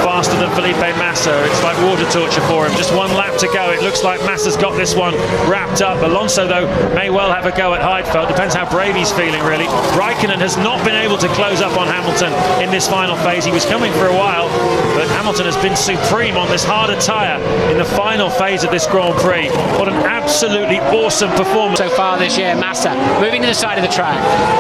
faster than Felipe Massa. It's like water torture for him. Just 1 lap to go. It looks like Massa's got this one wrapped up. Alonso, though, may well have a go at Heidfeld. Depends how brave he's feeling, really. Raikkonen has not been able to close up on Hamilton in this final phase. He was coming for a while, but Hamilton has been supreme on this harder tyre in the final phase of this Grand Prix. What an absolutely awesome performance. So far this year, Massa moving to the side of the track.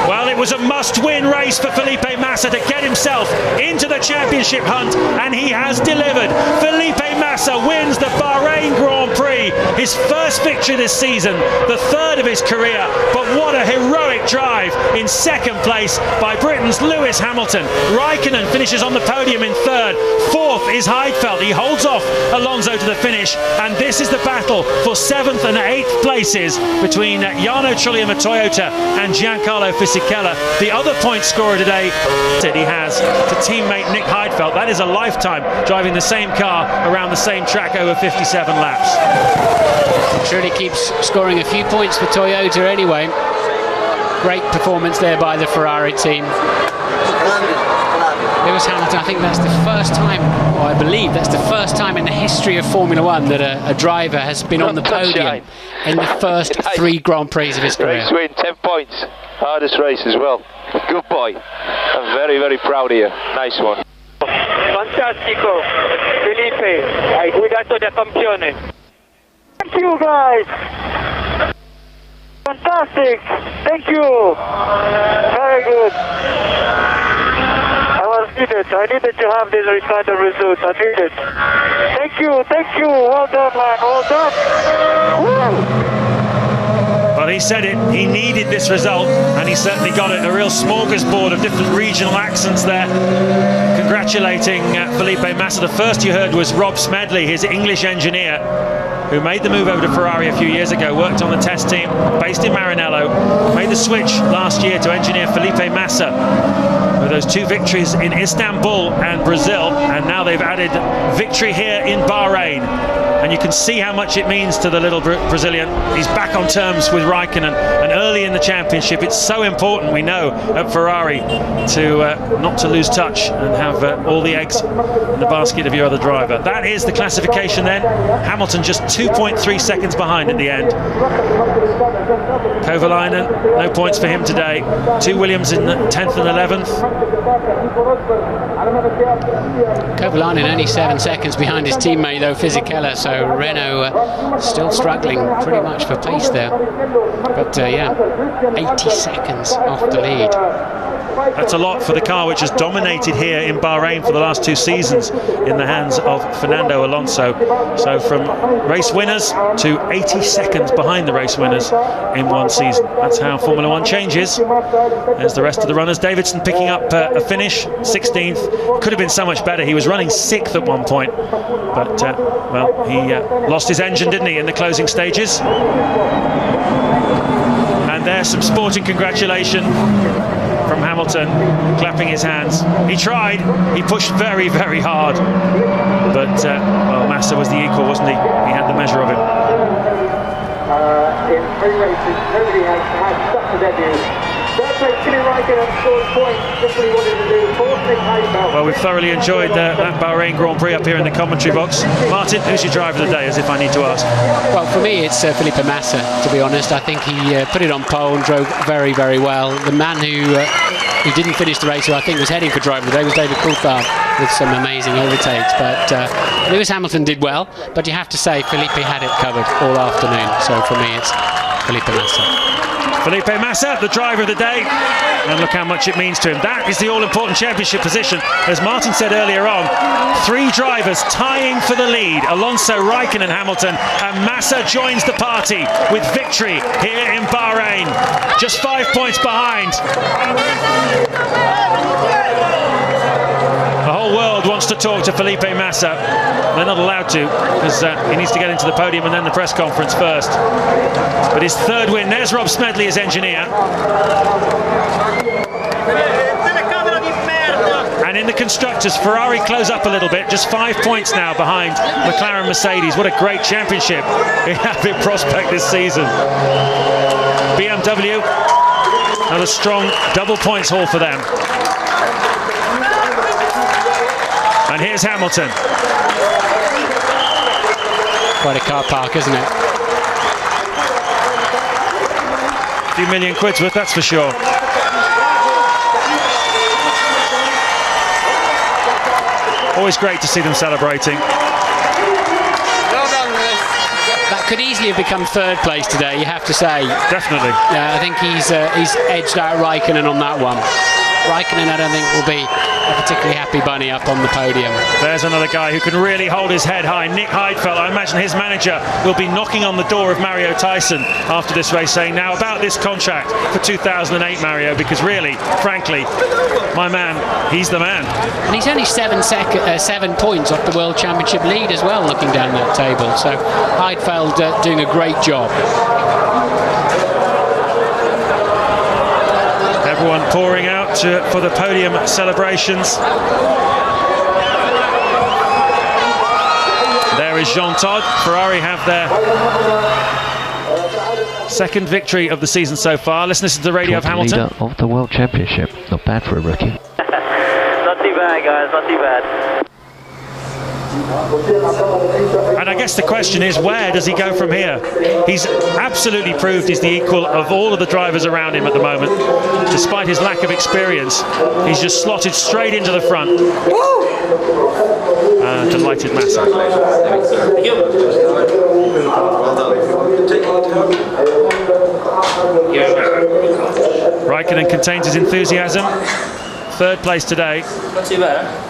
Well, it was a must-win race for Felipe Massa to get himself into the championship hunt, and he has delivered. Felipe Massa wins the Bahrain Grand Prix, his first victory this season, the 3rd of his career, but what a heroic drive in 2nd place by Britain's Lewis Hamilton. Raikkonen finishes on the podium in 3rd, 4th is Heidfeld. He holds off Alonso to the finish, and this is the battle for 7th and 8th places between Jarno Trulli of Toyota and Giancarlo Fisichella. The other point scorer today he has to teammate Nick Heidfeld. That is a lifetime driving the same car around the same track over 57 laps. Trulli keeps scoring a few points for Toyota anyway. Great performance there by the Ferrari team. Lewis Hamilton, I think that's the first time, or I believe that's the first time in the history of Formula One that a driver has been on the podium in the first 3 Grand Prix of his career. Race win, 10 points. Hardest race as well. Good boy. I'm very, very proud of you. Nice one. Fantastico. Felipe, hai guidato da campione. Thank you, guys. Fantastic. Thank you. Very good. I needed to have this kind of result. I needed. Thank you. Well done, man. Well done. Woo! Well, he said it. He needed this result, and he certainly got it. A real smorgasbord of different regional accents there. Congratulating Felipe Massa. The first you heard was Rob Smedley, his English engineer, who made the move over to Ferrari a few years ago, worked on the test team, based in Maranello, made the switch last year to engineer Felipe Massa with those 2 victories in Istanbul and Brazil, and now they've added victory here in Bahrain. And you can see how much it means to the little Brazilian. He's back on terms with Raikkonen, and early in the championship, it's so important, we know, at Ferrari to not to lose touch and have all the eggs in the basket of your other driver. That is the classification then. Hamilton just 2.3 seconds behind at the end. Kovalainen, no points for him today. 2 Williams in the 10th and 11th. Kovalainen only 7 seconds behind his teammate though, Fisichella, so Renault still struggling pretty much for pace there. But yeah, 80 seconds off the lead. That's a lot for the car which has dominated here in Bahrain for the last 2 seasons in the hands of Fernando Alonso. So from race winners to 80 seconds behind the race winners in 1 season. That's how Formula One changes. There's the rest of the runners. Davidson picking up a finish, 16th. Could have been so much better. He was running 6th at one point, but well, he lost his engine, didn't he, in the closing stages. And there's some sporting congratulation from Hamilton, clapping his hands. He tried, he pushed very, very hard, but well, Massa was the equal, wasn't he? He had the measure of him. In 3 races, nobody has had such a debut. Well, we've thoroughly enjoyed that Bahrain Grand Prix up here in the commentary box. Martin, who's your driver of the day, as if I need to ask? Well, for me, it's Felipe Massa, to be honest. I think he put it on pole and drove very, very well. The man who didn't finish the race, who I think was heading for driver of the day, was David Coulthard, with some amazing overtakes. But Lewis Hamilton did well, but you have to say Felipe had it covered all afternoon. So for me, it's Felipe Massa. Felipe Massa, the driver of the day, and look how much it means to him. That is the all-important championship position. As Martin said earlier on, 3 drivers tying for the lead. Alonso, Raikkonen, Hamilton, and Massa joins the party with victory here in Bahrain. Just 5 points behind. The whole world wants to talk to Felipe Massa. They're not allowed to, because he needs to get into the podium and then the press conference first. But his 3rd win. There's Rob Smedley, his engineer. And in the constructors, Ferrari close up a little bit, just 5 points now behind McLaren Mercedes. What a great championship we have in prospect this season. BMW, another strong double points haul for them. here's Hamilton. Quite a car park, isn't it? A few million quid's worth, that's for sure. Always great to see them celebrating. That could easily have become third place today, you have to say. Definitely. I think he's edged out Raikkonen on that one. Raikkonen, I don't think, will be a particularly happy bunny up on the podium. There's another guy who can really hold his head high, Nick Heidfeld. I imagine his manager will be knocking on the door of Mario Tyson after this race, saying, now about this contract for 2008, Mario, because really, frankly, my man, he's the man. And he's only 7 points off the World Championship lead as well, looking down that table. So Heidfeld doing a great job. Everyone pouring out for the podium celebrations. There is Jean Todt. Ferrari have their second victory of the season so far. Let's listen to the radio of Hamilton. Leader of the World Championship. Not bad for a rookie. Not too bad, guys. Not too bad. And I guess the question is, where does he go from here? He's absolutely proved he's the equal of all of the drivers around him at the moment. Despite his lack of experience, he's just slotted straight into the front. Delighted Massa. Raikkonen contains his enthusiasm. Third place today. Not too bad, huh?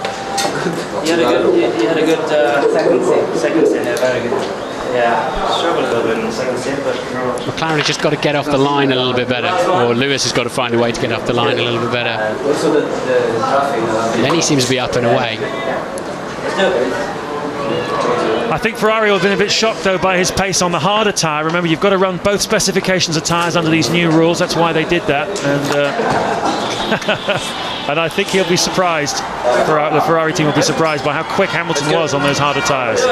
You had a good second stint there, very good. Yeah, struggled a little bit in the second stint, but McLaren has just got to get off the line a little bit better, or Lewis has got to find a way to get off the line a little bit better. And then he seems to be up and away. I think Ferrari will have been a bit shocked though by his pace on the harder tyre. Remember, you've got to run both specifications of tyres under these new rules. That's why they did that. And I think he'll be surprised. The Ferrari team will be surprised by how quick Hamilton was on those harder tyres.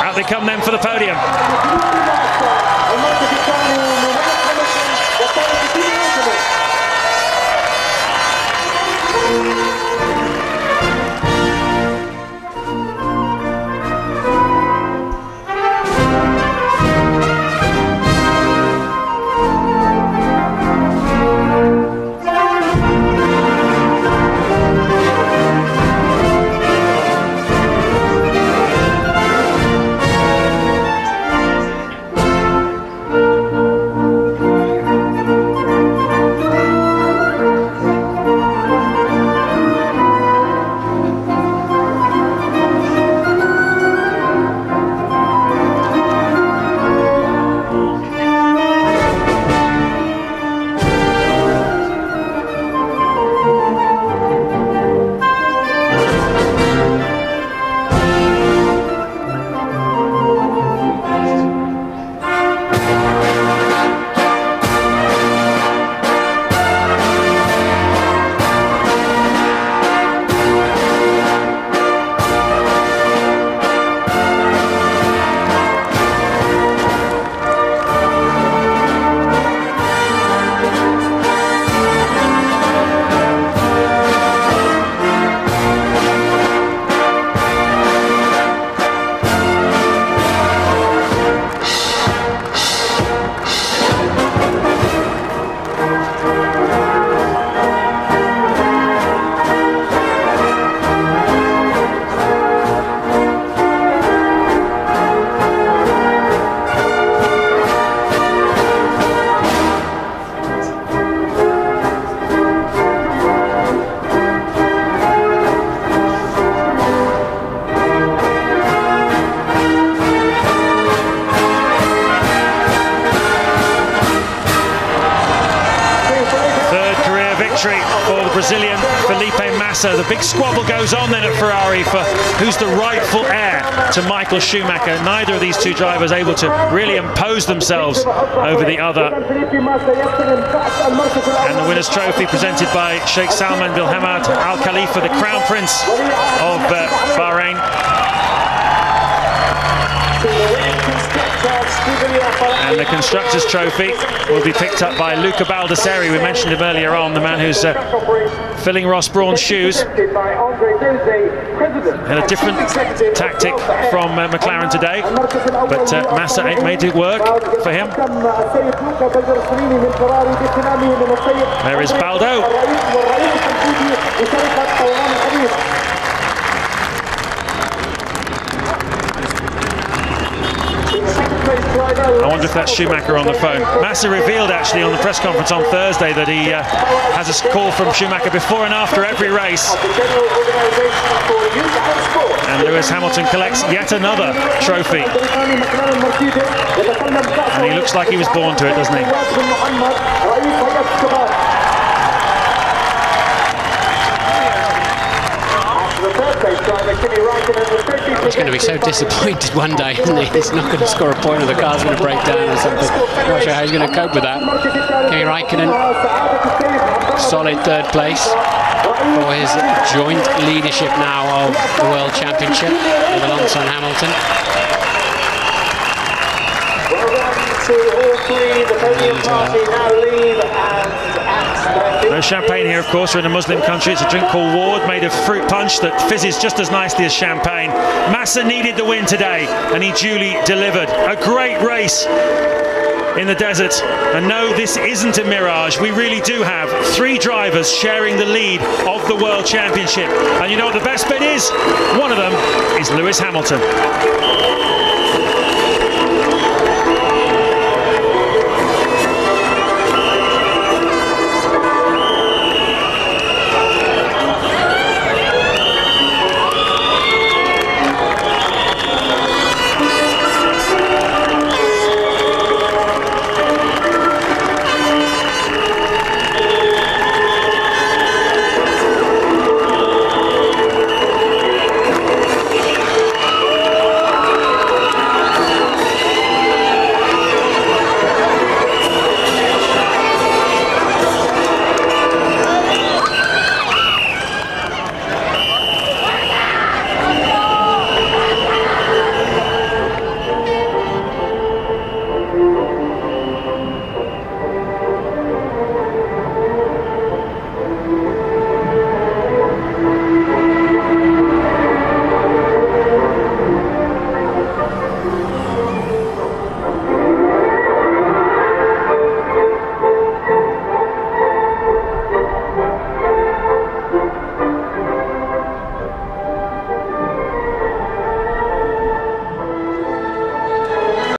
Out they come then for the podium. Brazilian Felipe Massa. The big squabble goes on then at Ferrari for who's the rightful heir to Michael Schumacher. Neither of these two drivers able to really impose themselves over the other. And the winner's trophy presented by Sheikh Salman bin Hamad Al Khalifa, the Crown Prince of Bahrain. And the Constructors' Trophy will be picked up by Luca Baldesseri. We mentioned him earlier on, the man who's filling Ross Brawn's shoes. Had a different tactic from McLaren today, but Massa made it work for him. There is Baldo. I wonder if that's Schumacher on the phone. Massa revealed actually on the press conference on Thursday that he has a call from Schumacher before and after every race. And Lewis Hamilton collects yet another trophy. And he looks like he was born to it, doesn't he? He's going to be so disappointed one day, isn't he? He's not going to score a point or the car's going to break down or something. Not sure how he's going to cope with that. Kimi Räikkönen, solid third place for his joint leadership now of the World Championship with Alonso and Hamilton. No champagne here, of course. We're in a Muslim country. It's a drink called Ward, made of fruit punch that fizzes just as nicely as champagne. Massa needed the win today, and he duly delivered. A great race in the desert. And no, this isn't a mirage. We really do have 3 drivers sharing the lead of the World Championship. And you know what the best bit is? One of them is Lewis Hamilton.